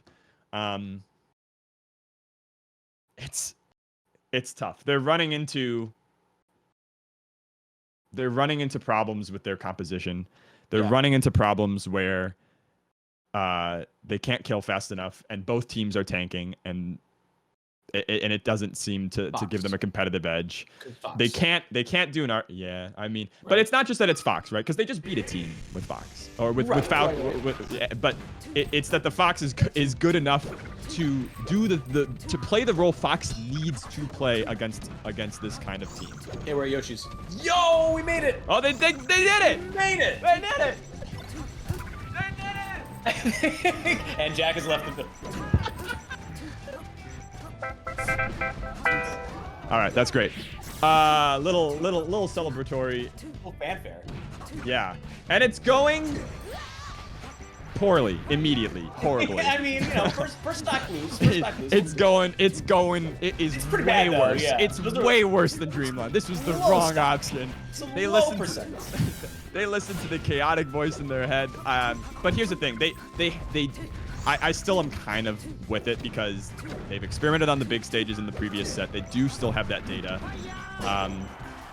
It's tough. They're running into problems with their composition. They're running into problems where they can't kill fast enough, and both teams are tanking, and it doesn't seem to give them a competitive edge. They can't do an art. Yeah, I mean, but it's not just that it's Fox, right? Because they just beat a team with Fox or with Falcon. But it's that the Fox is good enough to do to play the role Fox needs to play against this kind of team. Hey, we're at Yoshi's. Yo, we made it! Oh, they did it! We made it! They did it! And Jack has left the. All right, that's great. Little celebratory. Little fanfare. Yeah, and it's going poorly immediately, horribly. I mean, first stock lose. It's going. It is pretty way bad, though, worse. yeah. It's way worse than Dreamland. This was the wrong option. They listened. They listened to the chaotic voice in their head. But here's the thing. I still am kind of with it because they've experimented on the big stages in the previous set. They do still have that data.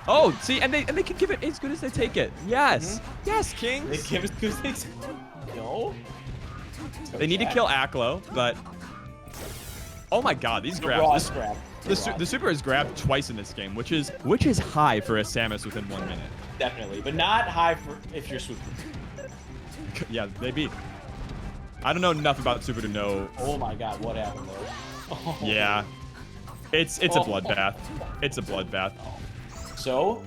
Oh, see, and they can give it as good as they take it. Yes. Yes, Kings. They give it as good as they take it. No. They need to kill Aklo, but oh my God, these grabs. The Super has grabbed twice in this game, which is high for a Samus within 1 minute. Definitely, but not high for if you're super. Yeah, maybe. I don't know enough about Super to know. Oh my God, what happened there? Oh. Yeah, it's a bloodbath. It's a bloodbath. So,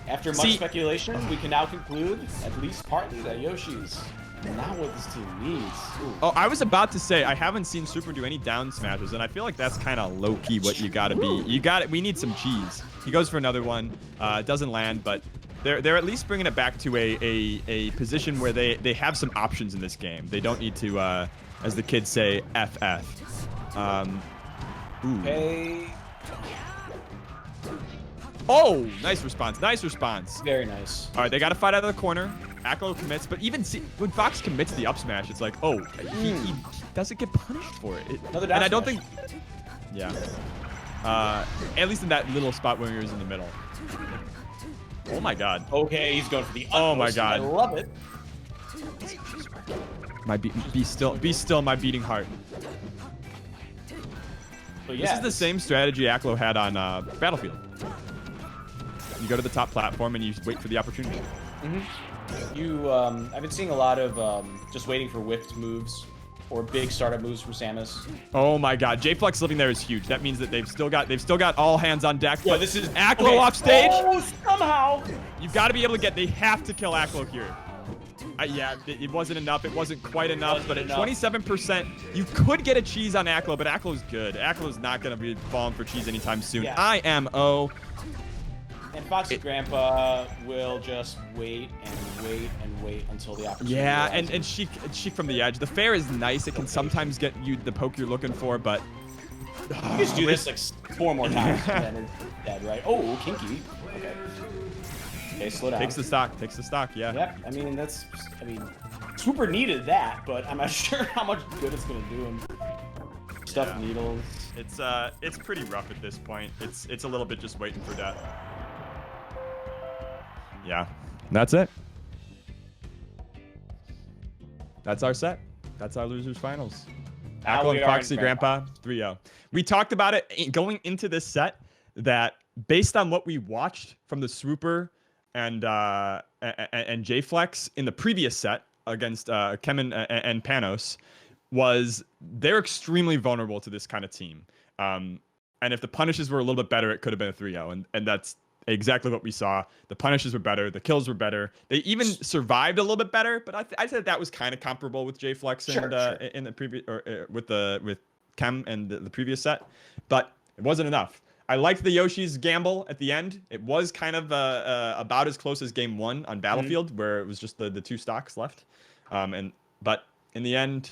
after much speculation, we can now conclude, at least partly, that Yoshi's not what this team needs. Ooh. Oh, I was about to say, I haven't seen Super do any down smashes, and I feel like that's kind of low-key what you gotta be. We need some cheese. He goes for another one. Doesn't land, but they're at least bringing it back to a position where they have some options in this game. They don't need to, as the kids say, FF. Ooh. Okay. Oh, nice response. Nice response. Very nice. All right, they got to fight out of the corner. Aklo commits, but even when Fox commits the up smash, it's like, oh, he doesn't get punished for it. Another down and I don't smash. think, yeah. At least in that little spot when he was in the middle. Oh my God. Okay, he's going for the utmost. Oh my God. I love it. My be still, my beating heart. But yeah, This is the same strategy Aklo had on Battlefield. You go to the top platform and you wait for the opportunity. I've been seeing a lot of just waiting for whiffed moves or big startup moves from Samus. Oh my God, J-Flex living there is huge. That means that they've still got all hands on deck. Yeah, but this is Aklo off stage. Oh, somehow. You've got to be able to they have to kill Aklo here. Yeah, it wasn't enough. It wasn't quite enough, but at 27%, you could get a cheese on Aklo, but Aklo's good. Aklo's not going to be falling for cheese anytime soon. Yeah. IMO. And Fox's grandpa will just wait and wait and wait until the opportunity Yeah, arises. and Sheik from the edge. The fair is nice. It can sometimes get you the poke you're looking for, but you just do this like 4 more times and then it's dead, right? Oh, kinky. Okay. Okay, slow down. Takes the stock, yeah. Yep. I mean, Swooper needed that, but I'm not sure how much good it's gonna do him. Stuffed needles. It's pretty rough at this point. It's a little bit just waiting for death. Yeah, that's it. That's our set. That's our losers finals. Now Aklo we and are Foxy in Grandpa 3-0. We talked about it going into this set that based on what we watched from the Swooper and J-Flex in the previous set against Kemen and Panos, was they're extremely vulnerable to this kind of team. And if the punishes were a little bit better, it could have been a 3-0. And that's exactly what we saw. The punishes were better. The kills were better. They even survived a little bit better. But I said that was kind of comparable with J-Flex and in the previous with Kem and the previous set. But it wasn't enough. I liked the Yoshi's gamble at the end. It was kind of about as close as game 1 on Battlefield, where it was just the 2 stocks left. But in the end,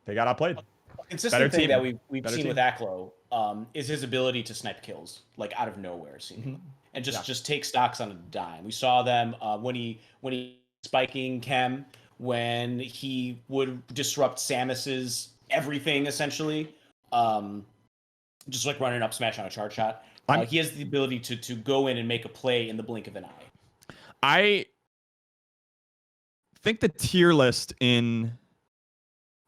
they got outplayed. A consistent thing that we've seen with Aklo is his ability to snipe kills, like out of nowhere, seemingly, and just take stocks on a dime. We saw them when he spiking Kem, when he would disrupt Samus's everything essentially, just like running up smash on a charge shot. He has the ability to go in and make a play in the blink of an eye. I think the tier list in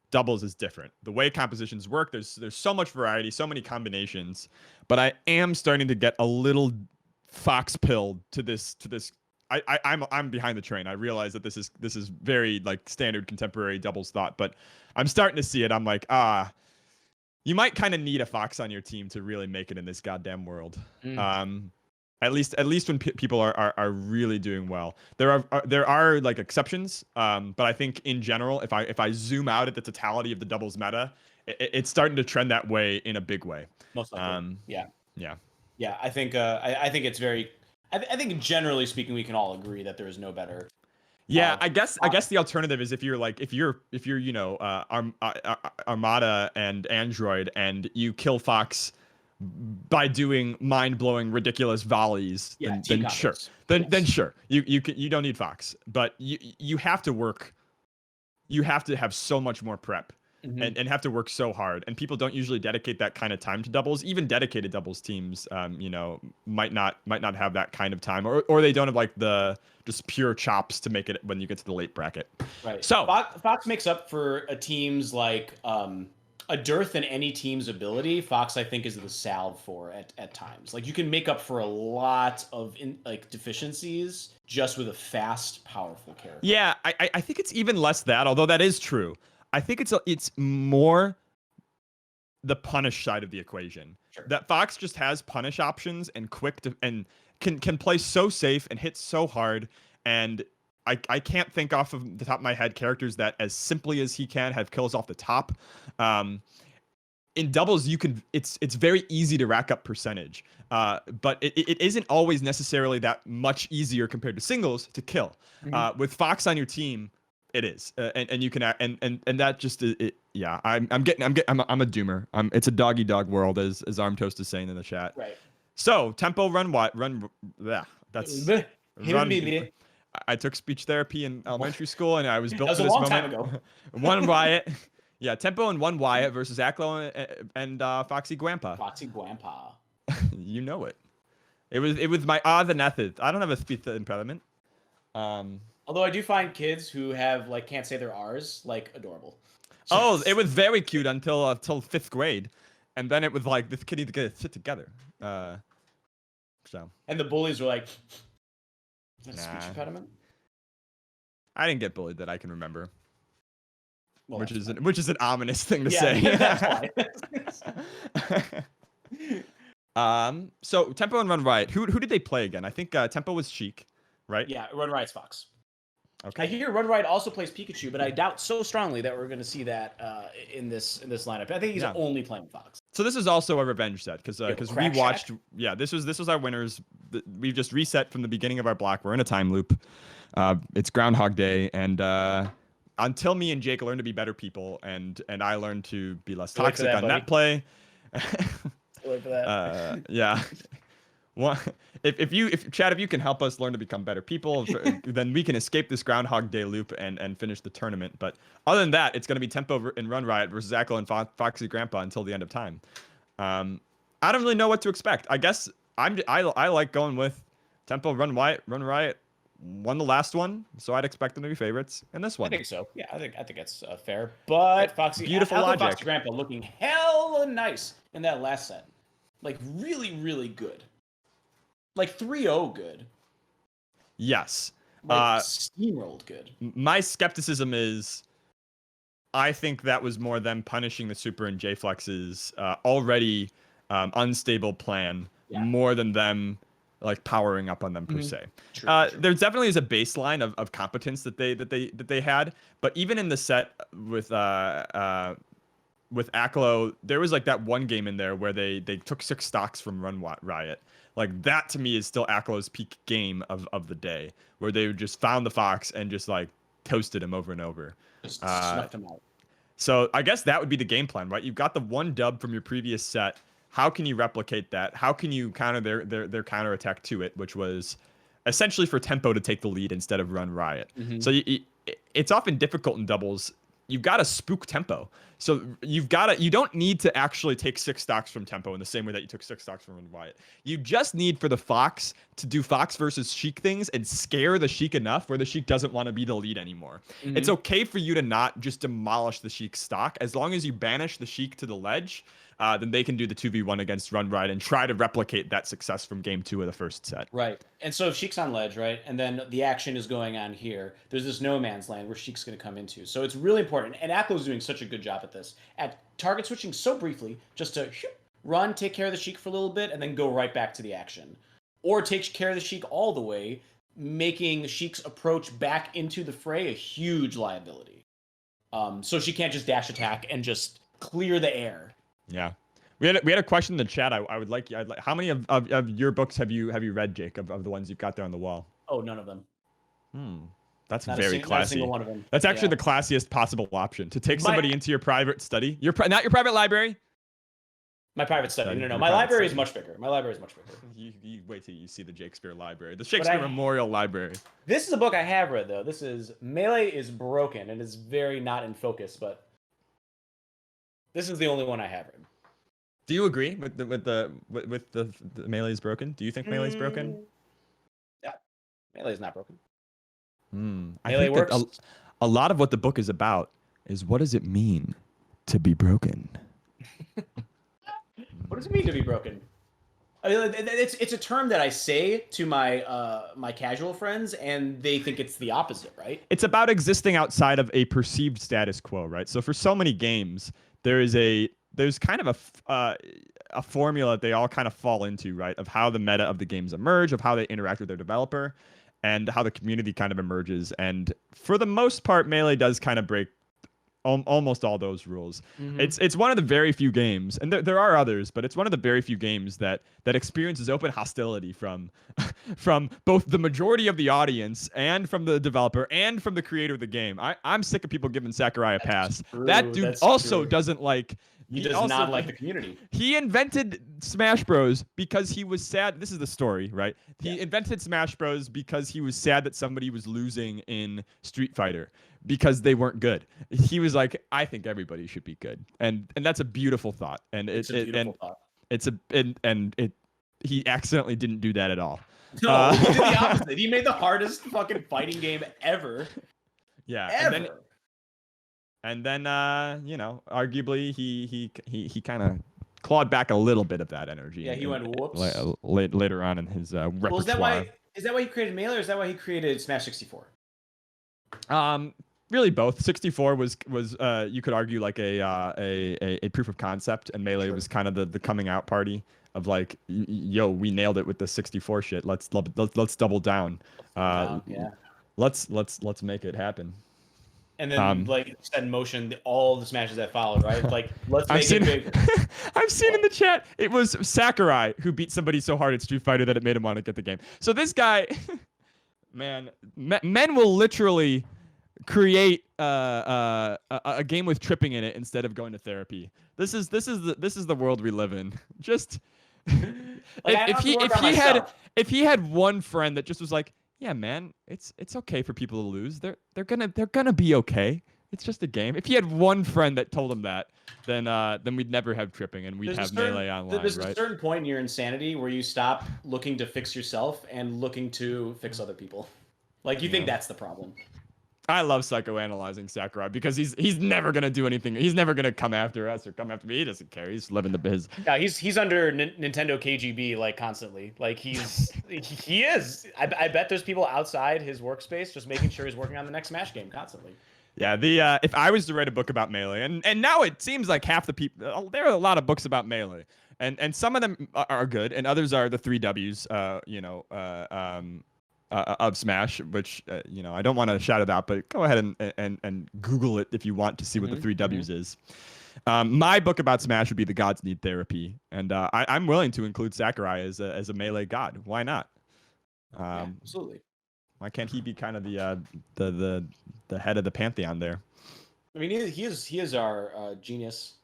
doubles is different. The way compositions work, there's so much variety, so many combinations, but I am starting to get a little fox pilled to this. I'm behind the train. I realize that this is very like standard contemporary doubles thought, but I'm starting to see it. I'm like, you might kind of need a fox on your team to really make it in this goddamn world. At least when people are really doing well. There are like exceptions, but I think in general, if I zoom out at the totality of the doubles meta, it's starting to trend that way in a big way. Most likely. Yeah. I think it's very. I think generally speaking, we can all agree that there is no better. Yeah, I guess the alternative is if you're Armada and Android and you kill Fox by doing mind-blowing ridiculous volleys, then sure. Then sure. You don't need Fox, but you have to work. You have to have so much more prep and have to work so hard. And people don't usually dedicate that kind of time to doubles. Even dedicated doubles teams, might not have that kind of time, or they don't have like the just pure chops to make it when you get to the late bracket. Right. So Fox makes up for teams like a dearth in any team's ability, Fox I think is the salve for at times. Like you can make up for a lot of deficiencies just with a fast, powerful character. Yeah, I think it's even less that, although that is true. I think it's more the punish side of the equation. Sure. That Fox just has punish options and and can play so safe and hit so hard. And I can't think off of the top of my head characters that as simply as he can have kills off the top. In doubles, it's very easy to rack up percentage, but it isn't always necessarily that much easier compared to singles to kill. With Fox on your team, it is, and you can and that just yeah. I'm a doomer. It's a doggy dog world, as Armtoast is saying in the chat. Right. So tempo run what run. Yeah, that's run. I took speech therapy in elementary school, and I was built for this moment. That was a long time ago. One Wyatt. Yeah, Tempo and one Wyatt versus Aklo and Foxy Grandpa. Foxy Grandpa. You know it. It was my the method. I don't have a speech impediment. Although I do find kids who have can't say their R's adorable. Oh, it was very cute until 5th grade, and then it was like this kid needs to get his shit together. So. And the bullies were like, "Is that a speech impediment?" I didn't get bullied that I can remember. Well, which is an ominous thing to say. That's why. So Tempo and Run Riot. Who did they play again? I think Tempo was Sheik, right? Yeah, Run Riot's Fox. Okay. I hear Run Riot also plays Pikachu, but I doubt so strongly that we're going to see that in this lineup. I think he's only playing Fox. So this is also a revenge set because we watched. Yeah, this was our winners. We've just reset from the beginning of our block. We're in a time loop. It's Groundhog Day, and until me and Jake learn to be better people, and I learn to be less toxic on net play. Wait for that. Yeah. If Chad, if you can help us learn to become better people, then we can escape this Groundhog Day loop and finish the tournament. But other than that, it's going to be Tempo and Run Riot versus Aklo and Foxy Grandpa until the end of time. I don't really know what to expect. I guess I like going with Tempo, Run Riot. Won the last one, so I'd expect them to be favorites in this one. I think so. Yeah, I think it's fair. But Foxy, beautiful logic. Foxy Grandpa looking hella nice in that last set, really, really good, 3-0 good. Yes, steamrolled good. My skepticism is, I think that was more them punishing the Super and J-Flex's already unstable plan more than them powering up on them per se. True. There definitely is a baseline of competence that they had, but even in the set with Aklo, there was that one game in there where they took 6 stocks from Run Riot. That to me is still Aklo's peak game of the day, where they just found the Fox and just toasted him over and over. Just snuffed him out. So I guess that would be the game plan, right? You've got the one dub from your previous set. How can you replicate that? How can you counter their counterattack to it, which was essentially for Tempo to take the lead instead of Run Riot. So it's often difficult in doubles. You've got to spook Tempo. So you don't need to actually take 6 stocks from Tempo in the same way that you took 6 stocks from Run Riot. You just need for the Fox to do Fox versus Sheik things and scare the Sheik enough where the Sheik doesn't want to be the lead anymore. It's okay for you to not just demolish the Sheik stock. As long as you banish the Sheik to the ledge, then they can do the 2v1 against Run Riot and try to replicate that success from game 2 of the first set. Right. And so if Sheik's on ledge, right, and then the action is going on here, there's this no man's land where Sheik's going to come into. So it's really important. And Aklo's doing such a good job at this. At target switching so briefly, just to run, take care of the Sheik for a little bit, and then go right back to the action. Or take care of the Sheik all the way, making Sheik's approach back into the fray a huge liability. So she can't just dash attack and just clear the air. Yeah, we had a question in the chat. I'd like how many of your books have you read, Jake? Of the ones you've got there on the wall? Oh, none of them. That's very classy. Not a single one of them. That's actually the classiest possible option to take somebody into your private study. Not your private library. My private study. No. My library is much bigger. You wait till you see the Shakespeare library, the Shakespeare Memorial Library. This is a book I have read though. This is Melee is Broken and is very not in focus, but this is the only one I have read. Do you agree with the Melee is Broken? Do you think Melee is broken? Yeah, Melee is not broken. I think works. A lot of what the book is about is what does it mean to be broken. What does it mean to be broken? I mean, it's a term that I say to my my casual friends, and they think it's the opposite, right? It's about existing outside of a perceived status quo, right? So for so many games, there's kind of a formula that they all kind of fall into, right? Of how the meta of the games emerge, of how they interact with their developer, and how the community kind of emerges. And for the most part, Melee does kind of break almost all those rules. Mm-hmm. It's one of the very few games, and there are others, but it's one of the very few games that experiences open hostility from from both the majority of the audience and from the developer and from the creator of the game. I'm sick of people giving Sakurai a pass. That dude also doesn't like. He does not like the community. He invented Smash Bros. Because he was sad. This is the story, right? He invented Smash Bros. Because he was sad that somebody was losing in Street Fighter because they weren't good. He was like, I think everybody should be good, and that's a beautiful thought. And it's a beautiful thought. It's he accidentally didn't do that at all. No, he did the opposite. He made the hardest fucking fighting game ever. Yeah, ever. And then you know, arguably he kind of clawed back a little bit of that energy. Yeah, he went whoops later on in his repertoire. Well, is that why he created Melee, or is that why he created Smash 64? Really both. 64 was you could argue like a proof of concept, and Melee was kind of the coming out party of like, yo, we nailed it with the 64 shit. Let's double down. Let's make it happen. And then, like, set in motion all the smashes that followed, right? Like, let's make it big. I've seen in the chat, it was Sakurai who beat somebody so hard at Street Fighter that it made him want to get the game. So this guy, man, men will literally create a game with tripping in it instead of going to therapy. This is the world we live in. Just if he had one friend that just was like, yeah, man, it's okay for people to lose. They're gonna be okay. It's just a game. If he had one friend that told him that, then we'd never have tripping and we'd have Melee online, there's right? a certain point in your insanity where you stop looking to fix yourself and looking to fix other people. Like, you think that's the problem. I love psychoanalyzing Sakurai because he's never gonna do anything. He's never gonna come after us or come after me. He doesn't care. He's living the biz. Yeah, he's under Nintendo KGB like constantly. Like he is. I bet there's people outside his workspace just making sure he's working on the next Smash game constantly. Yeah, if I was to write a book about Melee, and now it seems like half the people, there are a lot of books about Melee, and some of them are good, and others are the 3 Ws. Of Smash, which you know, I don't want to shout it out, but go ahead and Google it if you want to see what the 3 Ws is. My book about Smash would be The Gods Need Therapy, and I'm willing to include Sakurai as a Melee god. Why not? Absolutely. Why can't he be kind of the head of the pantheon there? I mean, he is our genius.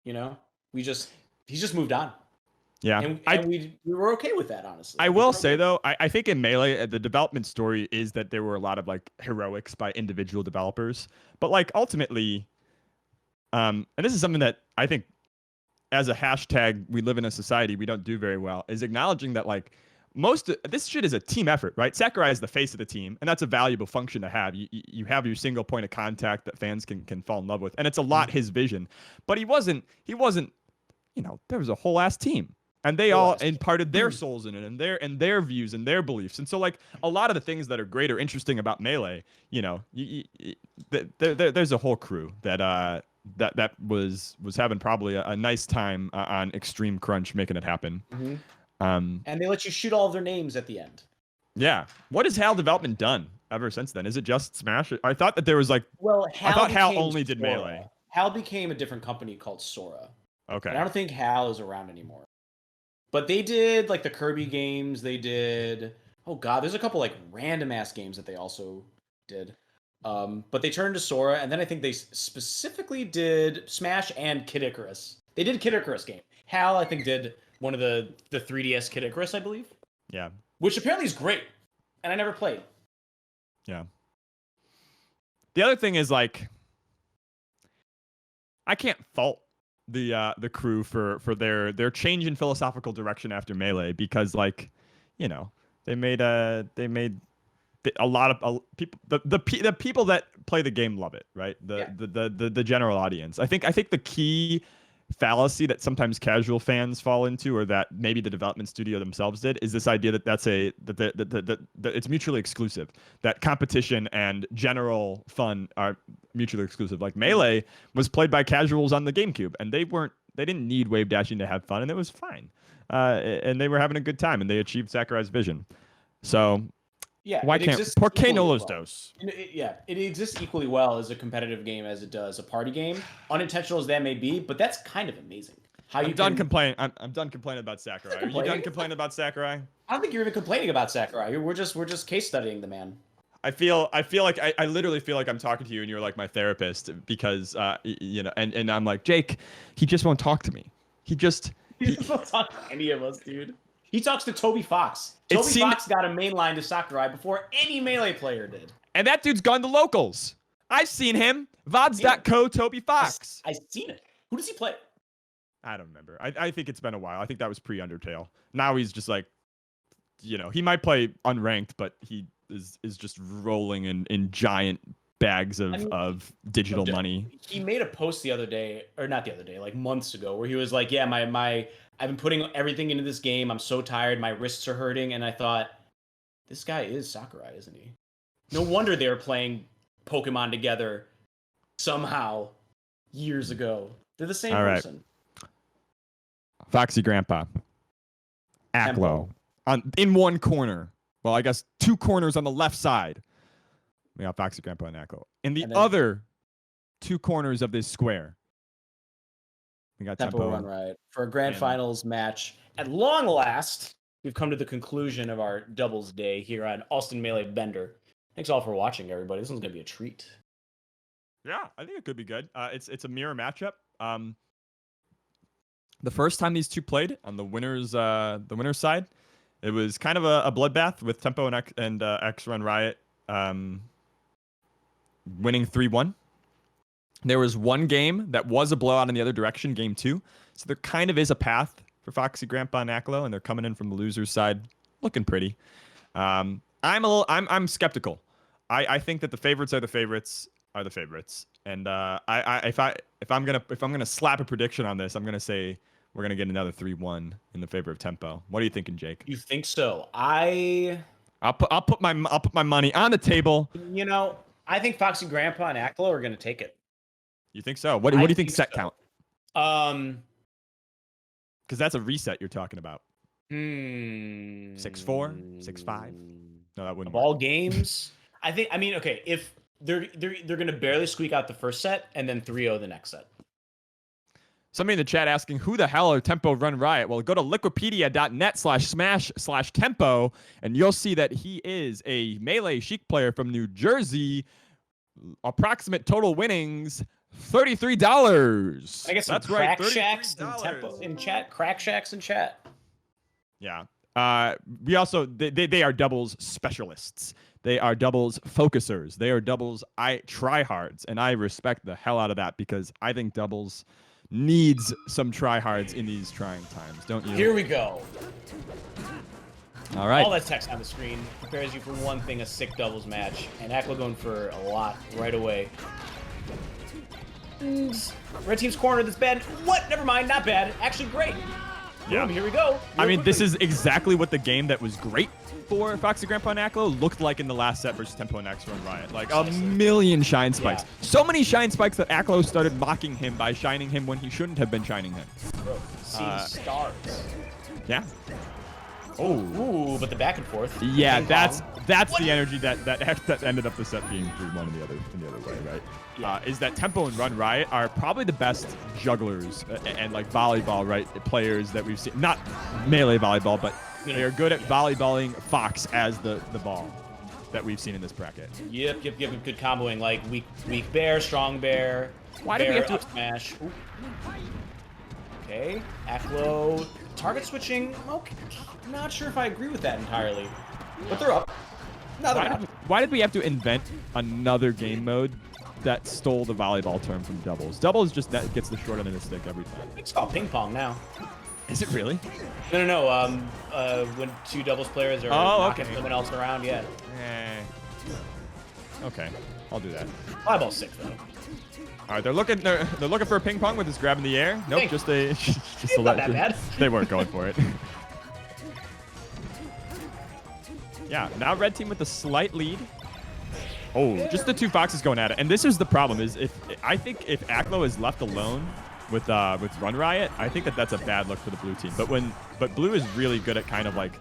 You know, he's just moved on. Yeah, and we were okay with that, honestly. I will say though, I think in Melee, the development story is that there were a lot of like heroics by individual developers, but like ultimately, and this is something that I think as a hashtag we live in a society we don't do very well, is acknowledging that like this shit is a team effort, right? Sakurai is the face of the team, and that's a valuable function to have. You have your single point of contact that fans can fall in love with, and it's a lot his vision, but he wasn't, you know, there was a whole ass team. And they all imparted their souls in it, and their views and their beliefs. And so, like, a lot of the things that are great or interesting about Melee, you know, there's a whole crew that was having probably a nice time on Extreme Crunch making it happen. And they let you shoot all of their names at the end. Yeah. What has HAL Development done ever since then? Is it just Smash? I thought that there was like, I thought HAL only did Melee. HAL became a different company called Sora. Okay. And I don't think HAL is around anymore. But they did like the Kirby games. They did, oh god, there's a couple like random ass games that they also did. But they turned to Sora, and then I think they specifically did Smash and Kid Icarus. They did Kid Icarus game. HAL, I think, did one of the 3DS Kid Icarus, I believe. Yeah. Which apparently is great, and I never played. Yeah. The other thing is like, I can't fault the crew for their change in philosophical direction after Melee, because like, you know, they a lot of people, the people that play the game love it, right? The general audience. I think the key fallacy that sometimes casual fans fall into, or that maybe the development studio themselves did, is this idea that that it's mutually exclusive, that competition and general fun are mutually exclusive. Like Melee was played by casuals on the GameCube, and they didn't need wave dashing to have fun, and it was fine. And they were having a good time, and they achieved Sakurai's vision. So yeah, why can't Por qué no los well. dos? It exists equally well as a competitive game as it does a party game. Unintentional as that may be, but that's kind of amazing. I'm done complaining about Sakurai. Are you done complaining about Sakurai? I don't think you're even complaining about Sakurai. We're just case studying the man. I literally feel like I'm talking to you and you're like my therapist, because and I'm like, Jake, he just won't talk to me. He won't talk to any of us, dude. He talks to Toby Fox. Toby Fox got a main line to Sakurai before any Melee player did. And that dude's gone to locals. I've seen him. VODs.co Toby Fox. I've seen it. Who does he play? I don't remember. I think it's been a while. I think that was pre-Undertale. Now he's just like, he might play unranked, but he is just rolling in giant bags of digital money. He made a post the other day, or not the other day, like months ago, where he was like, yeah, I've been putting everything into this game. I'm so tired. My wrists are hurting. And I thought, this guy is Sakurai, isn't he? No wonder they were playing Pokemon together somehow years ago. They're the same person. Foxy Grandpa. Aklo. In one corner. Well, I guess two corners on the left side. We got Foxy Grandpa and Aklo. In the other two corners of this square, we got Tempo Run Riot for a grand finals match. At long last, we've come to the conclusion of our doubles day here on Allston Melee Bender. Thanks all for watching, everybody. This one's gonna be a treat. Yeah, I think it could be good. It's a mirror matchup. The first time these two played on the winner's side, it was kind of a bloodbath with Tempo and X Run Riot winning 3-1. There was one game that was a blowout in the other direction, game 2. So there kind of is a path for Foxy Grandpa and Aklo, and they're coming in from the loser's side, looking pretty. I'm skeptical. I think that the favorites are the favorites are the favorites, and if I'm gonna slap a prediction on this, I'm gonna say we're gonna get another 3-1 in the favor of Tempo. What are you thinking, Jake? You think so? I'll put my money on the table. I think Foxy Grandpa and Aklo are gonna take it. You think so? What do you think set count? Because that's a reset you're talking about. 6-4, 6-5. No, that wouldn't. Of all games, okay. If they're gonna barely squeak out the first set and then 3-0 the next set. Somebody in the chat asking, who the hell are Tempo Run Riot? Well, go to liquipedia.net/smash/tempo, and you'll see that he is a Melee Chic player from New Jersey. Approximate total winnings, $33. I guess that's right. Crack Shacks in Tempo in chat. Crack Shacks in chat. Yeah. We also they are doubles specialists. They are doubles focusers. They are doubles tryhards, and I respect the hell out of that, because I think doubles needs some tryhards in these trying times, don't you? Here we go. All right. All that text on the screen prepares you for one thing: a sick doubles match. And Aklo going for a lot right away. Red team's corner. That's bad. What? Never mind. Not bad. Actually, great. Yeah. Boom, here we go. This is exactly what the game that was great for Foxy Grandpa and Aklo looked like in the last set versus Tempo and X Run Riot. Like a million shine spikes. Yeah. So many shine spikes that Aklo started mocking him by shining him when he shouldn't have been shining him. Bro, seeing stars. Yeah. Oh, ooh, but the back and forth. Yeah, that's the energy that ended up the set being 3-1 in the other way, right? Yeah. Is that Tempo and Run Riot are probably the best jugglers and like volleyball, right, players that we've seen. Not Melee volleyball, but they are good at volleyballing Fox as the ball that we've seen in this bracket. Yep. Good comboing, like weak bear, strong bear. Why did we have to smash? Ooh. Okay, Aklo target switching. Okay, not sure if I agree with that entirely, but they're up. Why did we have to invent another game mode that stole the volleyball term from doubles? Doubles just that gets the short end of the stick every time. It's called ping pong now. Is it really? No. When two doubles players are knocking someone else around, yeah. Okay, I'll do that. Eyeball's sick though. All right, they're looking for a ping pong with his grab in the air. Nope, Hey. just a Not that bad. They weren't going for it. Yeah, now red team with a slight lead. Oh, just the two foxes going at it. And this is the problem: is I think if Aklo is left alone with Run Riot, I think that's a bad look for the blue team. But blue is really good at kind of like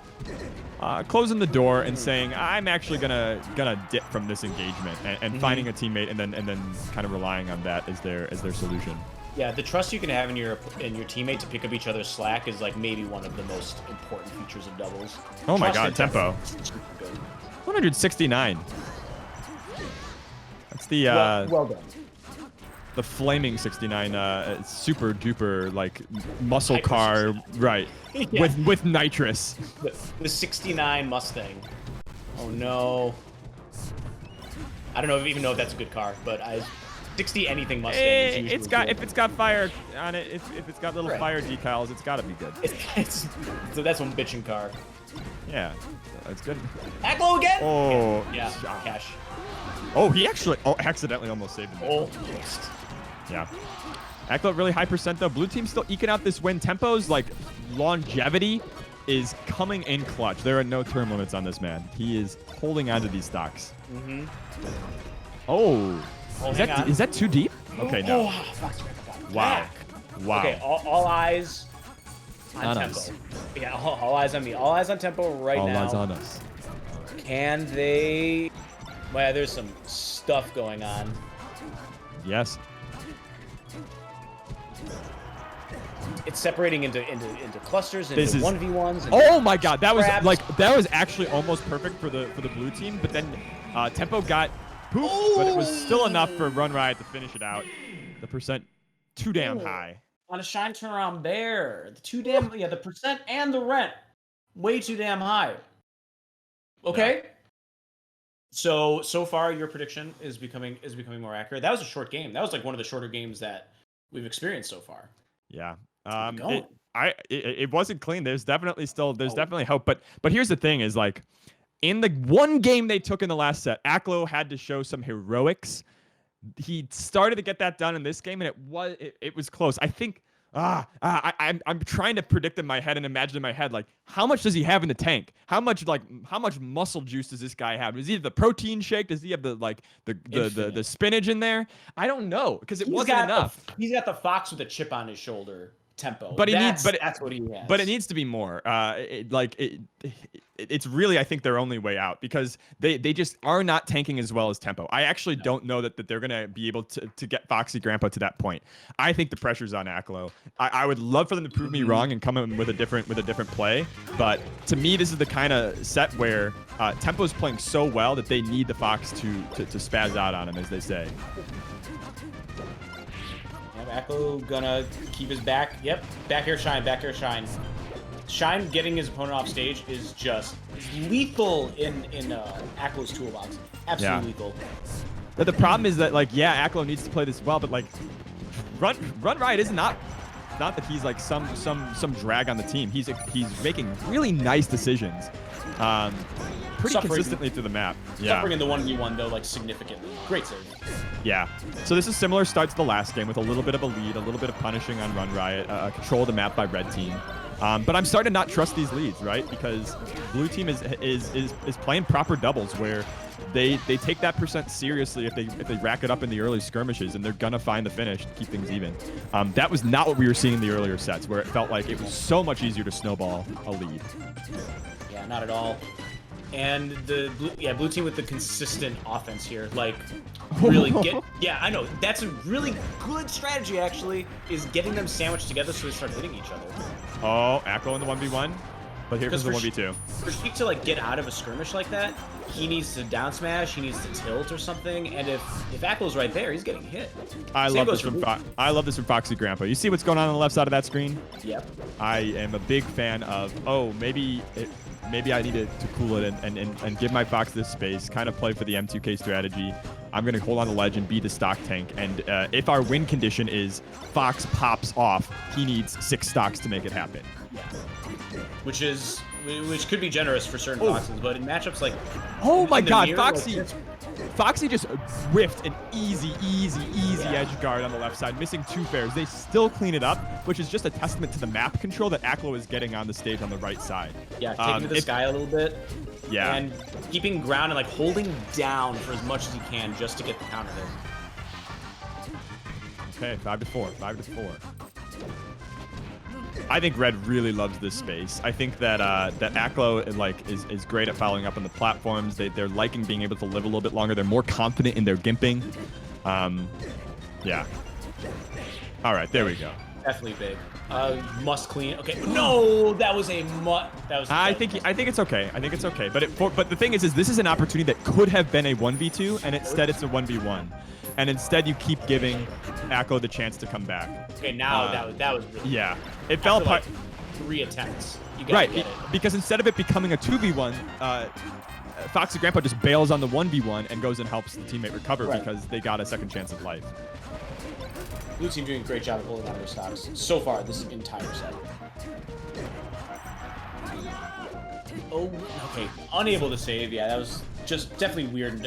closing the door and saying, I'm actually gonna dip from this engagement and finding a teammate and then kind of relying on that as their solution. Yeah, the trust you can have in your teammate to pick up each other's slack is like maybe one of the most important features of doubles. Oh my Trust God, and tempo. 169. That's the well done. the flaming 69 super duper like muscle Nitrous car, right? Yeah. With nitrous. The 69 Mustang. Oh no. I don't even know if that's a good car, but 60 anything Mustang. Hey, is it's got good. if it's got fire on it, if it's got little Right. fire decals, it's got to be good. So that's one bitchin' car. Yeah, that's good. Aklo again? Oh, Yeah, shot. cash. Oh, he actually accidentally almost saved him. Almost. Yeah. Aklo really high percent though. Blue team's still eking out this win. Tempo's like longevity is coming in clutch. There are no term limits on this man. He is holding on to these stocks. Mm-hmm. Oh, hang on. is that too deep? Okay, no. Oh, fuck. Wow. Wow. Okay, all eyes on tempo. us. Yeah, all eyes on me. All eyes on tempo right All now. eyes on us. Can they? Well, there's some stuff going on. Yes. It's separating into clusters, into This is 1v1s. into Oh my God, that was grabs. like that was actually almost perfect for the blue team, but then Tempo got pooped, but it was still enough for Run Riot to finish it out. The percent too damn high. On a shine turnaround there. The percent and the rent way too damn high. Okay. Yeah. So far your prediction is becoming more accurate. That was a short game. That was like one of the shorter games that we've experienced so far. Yeah. It wasn't clean. There's definitely hope, but here's the thing is like in the one game they took in the last set, Aklo had to show some heroics. He started to get that done in this game, and it was close. I think I'm trying to predict in my head and imagine in my head like how much does he have in the tank? How much muscle juice does this guy have? Does he have the protein shake? Does he have the spinach in there? I don't know because it wasn't enough. He's got the fox with a chip on his shoulder. Tempo. But that's what he has. But it needs to be more. It's really I think their only way out because they just are not tanking as well as Tempo. I actually don't know that they're gonna be able to get Foxy Grandpa to that point. I think the pressure's on Aklo. I would love for them to prove me wrong and come in with a different play. But to me, this is the kind of set where Tempo's playing so well that they need the Fox to spaz out on him, as they say. Aklo gonna keep his back. Yep, back air shine. Shine getting his opponent off stage is just lethal in Aklo's toolbox. Absolutely lethal. But the problem is that Aklo needs to play this well, but like Run Riot is not that he's like some drag on the team. He's making really nice decisions. Pretty consistently through the map. Suffering in the 1v1 though, like significantly. Great save. Yeah. So this is similar start to the last game with a little bit of a lead, a little bit of punishing on Run Riot, control of the map by red team. But I'm starting to not trust these leads, right? Because blue team is playing proper doubles where they take that percent seriously if they rack it up in the early skirmishes, and they're gonna find the finish to keep things even. That was not what we were seeing in the earlier sets, where it felt like it was so much easier to snowball a lead. Yeah, not at all. And the blue team with the consistent offense here, like really I know that's a really good strategy actually, is getting them sandwiched together so they start hitting each other. Oh, Aklo in the 1v1, but here comes the 1v2. For Sheik to like get out of a skirmish like that, he needs to down smash, he needs to tilt or something, and if Aklo's right there, he's getting hit. I love this from Foxy Grandpa. You see what's going on the left side of that screen? Yep. I am a big fan of maybe I need to cool it and give my Fox this space, kind of play for the M2K strategy. I'm going to hold on the ledge and be the stock tank. And if our win condition is Fox pops off, he needs 6 stocks to make it happen. Yeah. Which is which could be generous for certain boxes, but in matchups like oh my god, mirror, Foxy. like, Foxy just whiffed an easy edge guard on the left side, missing 2 fairs. They still clean it up, which is just a testament to the map control that Aklo is getting on the stage on the right side. Yeah, taking to the sky a little bit. Yeah. And keeping ground and like holding down for as much as he can just to get the counter there. Okay, 5-4, 5-4. I think Red really loves this space. I think that that Aklo is great at following up on the platforms. They're liking being able to live a little bit longer. They're more confident in their gimping. Yeah. All right, there we go. Definitely big. Must clean. Okay. No, that was a mutt. That was. I think it's okay. I think it's okay. But the thing is this is an opportunity that could have been a 1v2, and instead it's a 1v1. And instead you keep giving Aklo the chance to come back. Okay, now that was really yeah. It fell apart. Like 3 attempts. You Right, get it. because instead of it becoming a 2v1, Foxy Grandpa just bails on the 1v1 and goes and helps the teammate recover because they got a second chance at life. Blue team doing a great job of holding on to their stocks so far this entire set. Oh, okay. Unable to save. Yeah, that was just definitely weird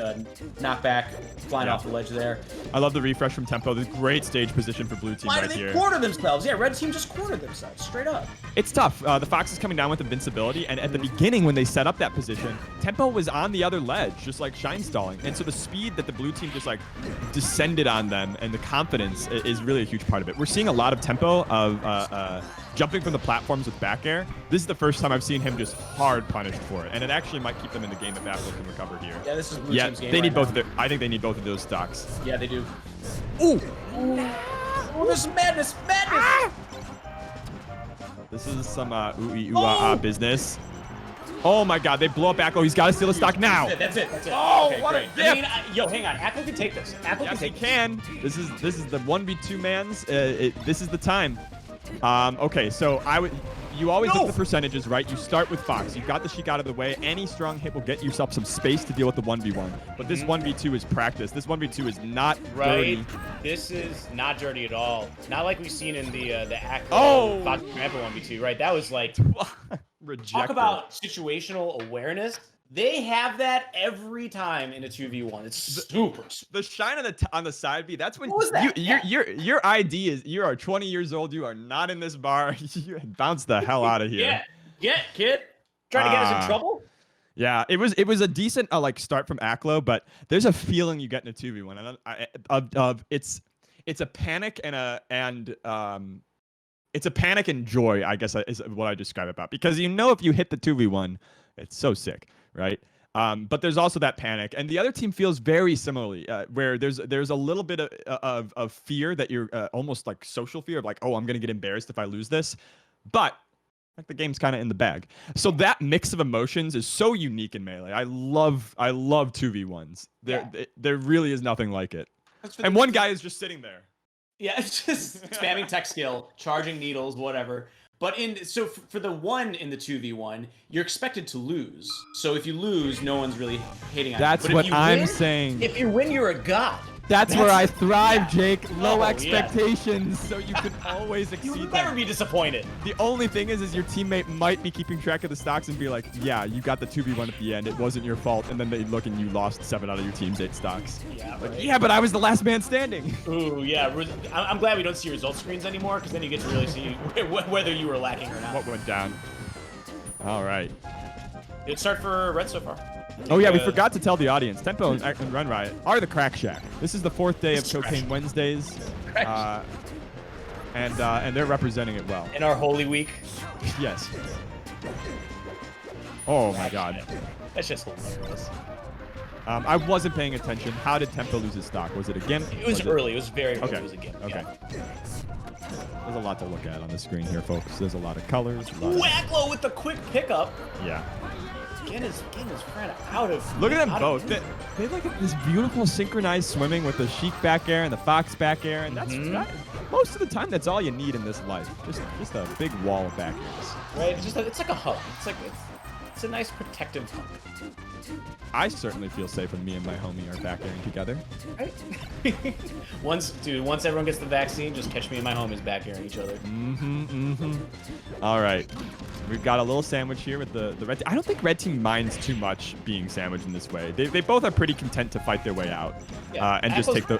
knockback, flying off the ledge there. I love the refresh from Tempo. The great stage position for Blue team Why right did they here. corner themselves? Yeah, Red team just cornered themselves, straight up. It's tough. The Fox is coming down with invincibility, and at the beginning when they set up that position, Tempo was on the other ledge, just like shine stalling. And so the speed that the Blue team just like descended on them and the confidence is really a huge part of it. We're seeing a lot of Tempo of jumping from the platforms with back air. This is the first time I've seen him just hard punished for it, and it actually might keep them in the game if Aklo can recover here. Yeah, this is Blue team's game. They need right both. I think they need both of those stocks. Yeah, they do. Ooh! Oh, this is madness! Madness! This is some business. Oh my god, they blow up Aklo. He's got to steal a stock now. That's it. Oh, okay, what great. a gift. I mean, yo, hang on. Aklo can take this. Aklo Yes, he can take can. This is the 1v2 man's. This is the time. Okay, so you always look at the percentages, right? You start with Fox. You've got the Sheik out of the way. Any strong hit will get yourself some space to deal with the 1v1. But this 1v2 is practice. This 1v2 is not dirty. This is not dirty at all. Not like we've seen in the Aklo Fox Grandpa 1v2, right? That was like Rejected. talk about situational awareness. They have that every time in a 2v1. It's super. The shine on the side B. That's when What was that? your ID is you are 20 years old. You are not in this bar. You bounce the hell out of here. Get kid. Trying to get us in trouble. Yeah, it was a decent like start from Aklo, but there's a feeling you get in a 2v1 and it's a panic it's a panic and joy, I guess is what I describe it about, because if you hit the 2v1, it's so sick. Right. But there's also that panic, and the other team feels very similarly, where there's a little bit of fear that you're almost like social fear of like, oh, I'm going to get embarrassed if I lose this. But like the game's kind of in the bag. So that mix of emotions is so unique in Melee. I love 2v1s. There really is nothing like it. And one guy is just sitting there. Yeah, it's just spamming tech skill, charging needles, whatever. But for the one in the 2v1, you're expected to lose. So if you lose, no one's really hating on you. That's what I'm saying. If you win, you're a god. That's where I thrive, Jake. Low expectations, so you can always exceed them. You'll never be disappointed. The only thing is your teammate might be keeping track of the stocks and be like, yeah, you got the 2v1 at the end. It wasn't your fault. And then they look and you lost 7 out of your team's 8 stocks. Yeah, like, yeah, but I was the last man standing. Ooh, yeah. I'm glad we don't see result screens anymore, because then you get to really see whether you were lacking or not. What went down? All right. Good start for Red so far. Oh yeah, we forgot to tell the audience. Tempo and Run Riot are the Crack Shack. This is the 4th day of Cocaine Wednesdays, and they're representing it well. In our Holy Week. Yes. Oh my God. That's just hilarious. I wasn't paying attention. How did Tempo lose his stock? Was it a gimp? It was early. It was very early. Okay. It was a gimp. Okay. Yeah. There's a lot to look at on the screen here, folks. There's a lot of colors. Wacklo with the quick pickup. Yeah. Getting his friend out of. Look at them both. They like this beautiful synchronized swimming with the Sheik back air and the Fox back air, and that's most of the time that's all you need in this life. Just a big wall of back airs. Right. It's like a hug. It's it's a nice protective hug. I certainly feel safe when me and my homie are back airing together. Right? once everyone gets the vaccine, just catch me and my homies back airing each other. All right. We've got a little sandwich here with the red team. I don't think red team minds too much being sandwiched in this way. They both are pretty content to fight their way out and just take the...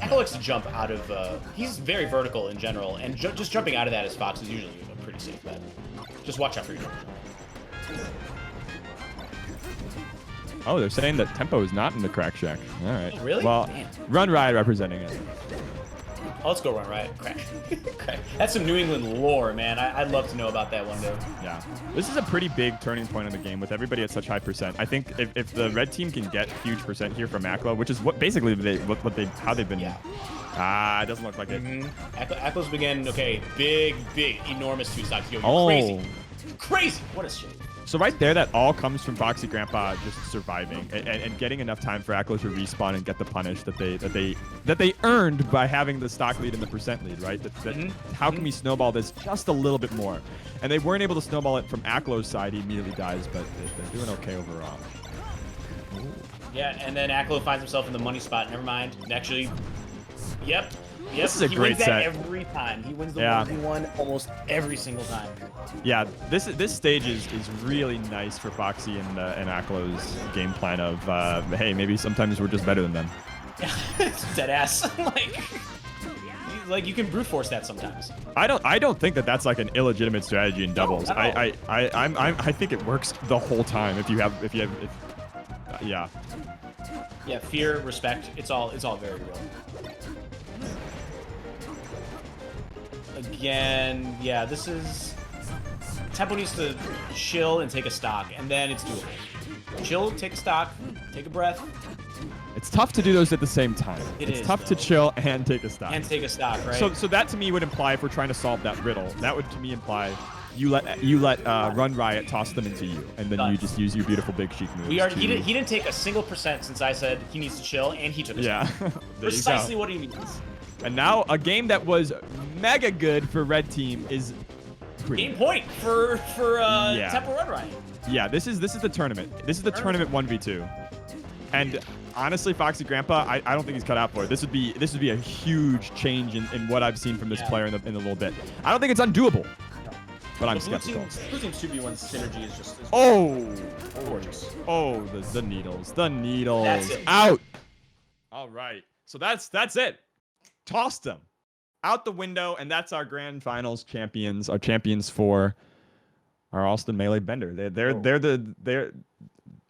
Echo likes to jump out of... he's very vertical in general, and just jumping out of that as Fox is usually a pretty safe bet. Just watch out for your jump. Oh, they're saying that Tempo is not in the Crack Shack. All right. Oh, really? Well, Damn. Run Riot representing it. Oh, let's go Run Riot. Crack. Crack. That's some New England lore, man. I'd love to know about that one day. Yeah. This is a pretty big turning point in the game with everybody at such high percent. I think if the red team can get huge percent here from Aklo, which is what basically how they've been. Yeah. It doesn't look like it. Aklo's begin. Okay, big, enormous two stocks. Yo, crazy. What a shame. So right there, that all comes from Foxy Grandpa just surviving and getting enough time for Aklo to respawn and get the punish that they earned by having the stock lead and the percent lead, right? How can we snowball this just a little bit more? And they weren't able to snowball it from Aklo's side. He immediately dies, but they're doing okay overall. Ooh. Yeah, and then Aklo finds himself in the money spot. Never mind. Actually, yep. This is a great set. He wins that every time. He wins the 1v1 almost every single time. Yeah, this stage is really nice for Foxy and Aklo's game plan of hey, maybe sometimes we're just better than them. Dead ass. like you can brute force that sometimes. I don't think that's like an illegitimate strategy in doubles. No, I think it works the whole time if you have yeah. Yeah, fear, respect. It's all very real. Again, yeah, this is... Tempo needs to chill and take a stock, and then it's doable. Chill, take a stock, take a breath. It's tough to do those at the same time. It's tough to chill and take a stock. And take a stock, right? So that to me would imply, if we're trying to solve that riddle, that would to me imply you let Run Riot toss them into you, and then you just use your beautiful big Sheik moves. He didn't take a single percent since I said he needs to chill, and he took a stock. Precisely what he needs. And now a game that was mega good for red team is game point for Tempo Run Riot. Yeah, this is the tournament. This is the tournament 1v2. And honestly, Foxy Grandpa, I don't think he's cut out for it. This would be a huge change in what I've seen from this player in a little bit. I don't think it's undoable. But I'm skeptical. Blue Team's 2v1 synergy is just gorgeous. Oh, the needles. The needles. That's it. Out. All right. So that's it. Tossed them out the window, and that's our grand finals champions. Our champions for our Allston Melee Bender.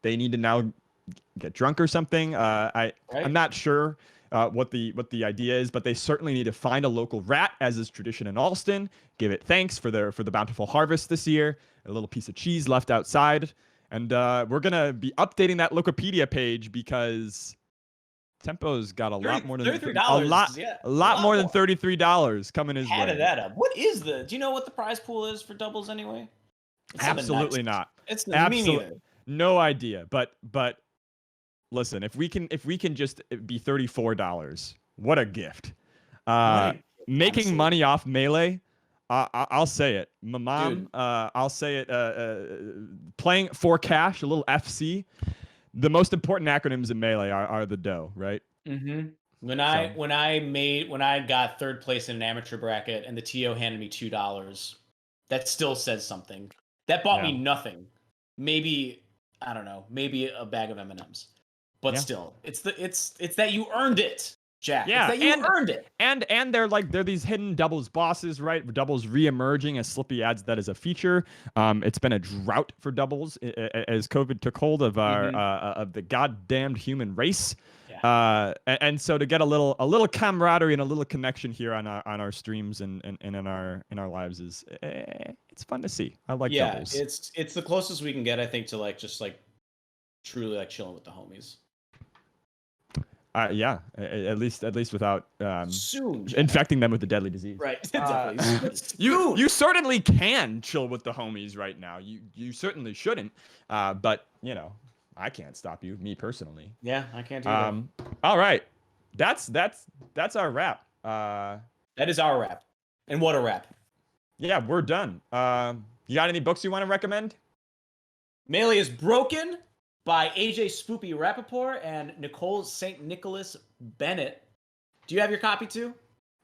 They need to now get drunk or something. I'm not sure what the idea is, but they certainly need to find a local rat, as is tradition in Allston. Give it thanks for the bountiful harvest this year. A little piece of cheese left outside, and we're gonna be updating that Wikipedia page because Tempo's got a lot more than $33. More than $33 coming his way. Added that up. What is do you know what the prize pool is for doubles anyway? Absolutely not. It's absolutely no idea. But listen, if we can just be $34, what a gift. Making money off Melee, I'll say it. My mom, I'll say it. Playing for cash, a little FC. The most important acronyms in Melee are the dough, right? Mm-hmm. When I got third place in an amateur bracket and the TO handed me $2, that still says something. That bought me nothing. Maybe, I don't know, maybe a bag of M&Ms. But still, it's that you earned it, Jack. Yeah, it's that you earned it. And they're these hidden doubles bosses, right? Doubles re-emerging as Slippy adds that as a feature. It's been a drought for doubles as COVID took hold of our of the goddamned human race. Yeah. And so to get a little camaraderie and a little connection here on our streams and in our lives is it's fun to see. I like doubles. It's the closest we can get, I think, to just truly chilling with the homies. Yeah, at least without soon infecting them with the deadly disease. Right. You certainly can chill with the homies right now. You certainly shouldn't. But I can't stop you, me personally. Yeah, I can't do that. All right, that's our wrap. That is our wrap, and what a wrap. Yeah, we're done. You got any books you want to recommend? Melee is Broken by AJ Spoopy Rappaport and Nicole St. Nicholas Bennett. Do you have your copy too?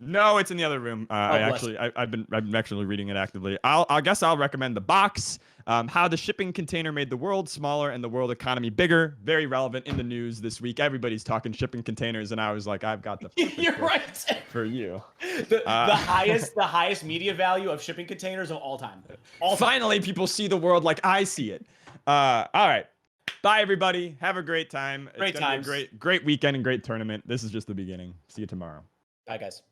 No, it's in the other room. I've been actually reading it actively. I guess I'll recommend The Box. How the shipping container made the world smaller and the world economy bigger. Very relevant in the news this week. Everybody's talking shipping containers, and I was like, I've got the You're right for you. The highest media value of shipping containers of all time. Finally, people see the world like I see it. All right. Bye, everybody. Have a great time. Great time. Great weekend and great tournament. This is just the beginning. See you tomorrow. Bye, guys.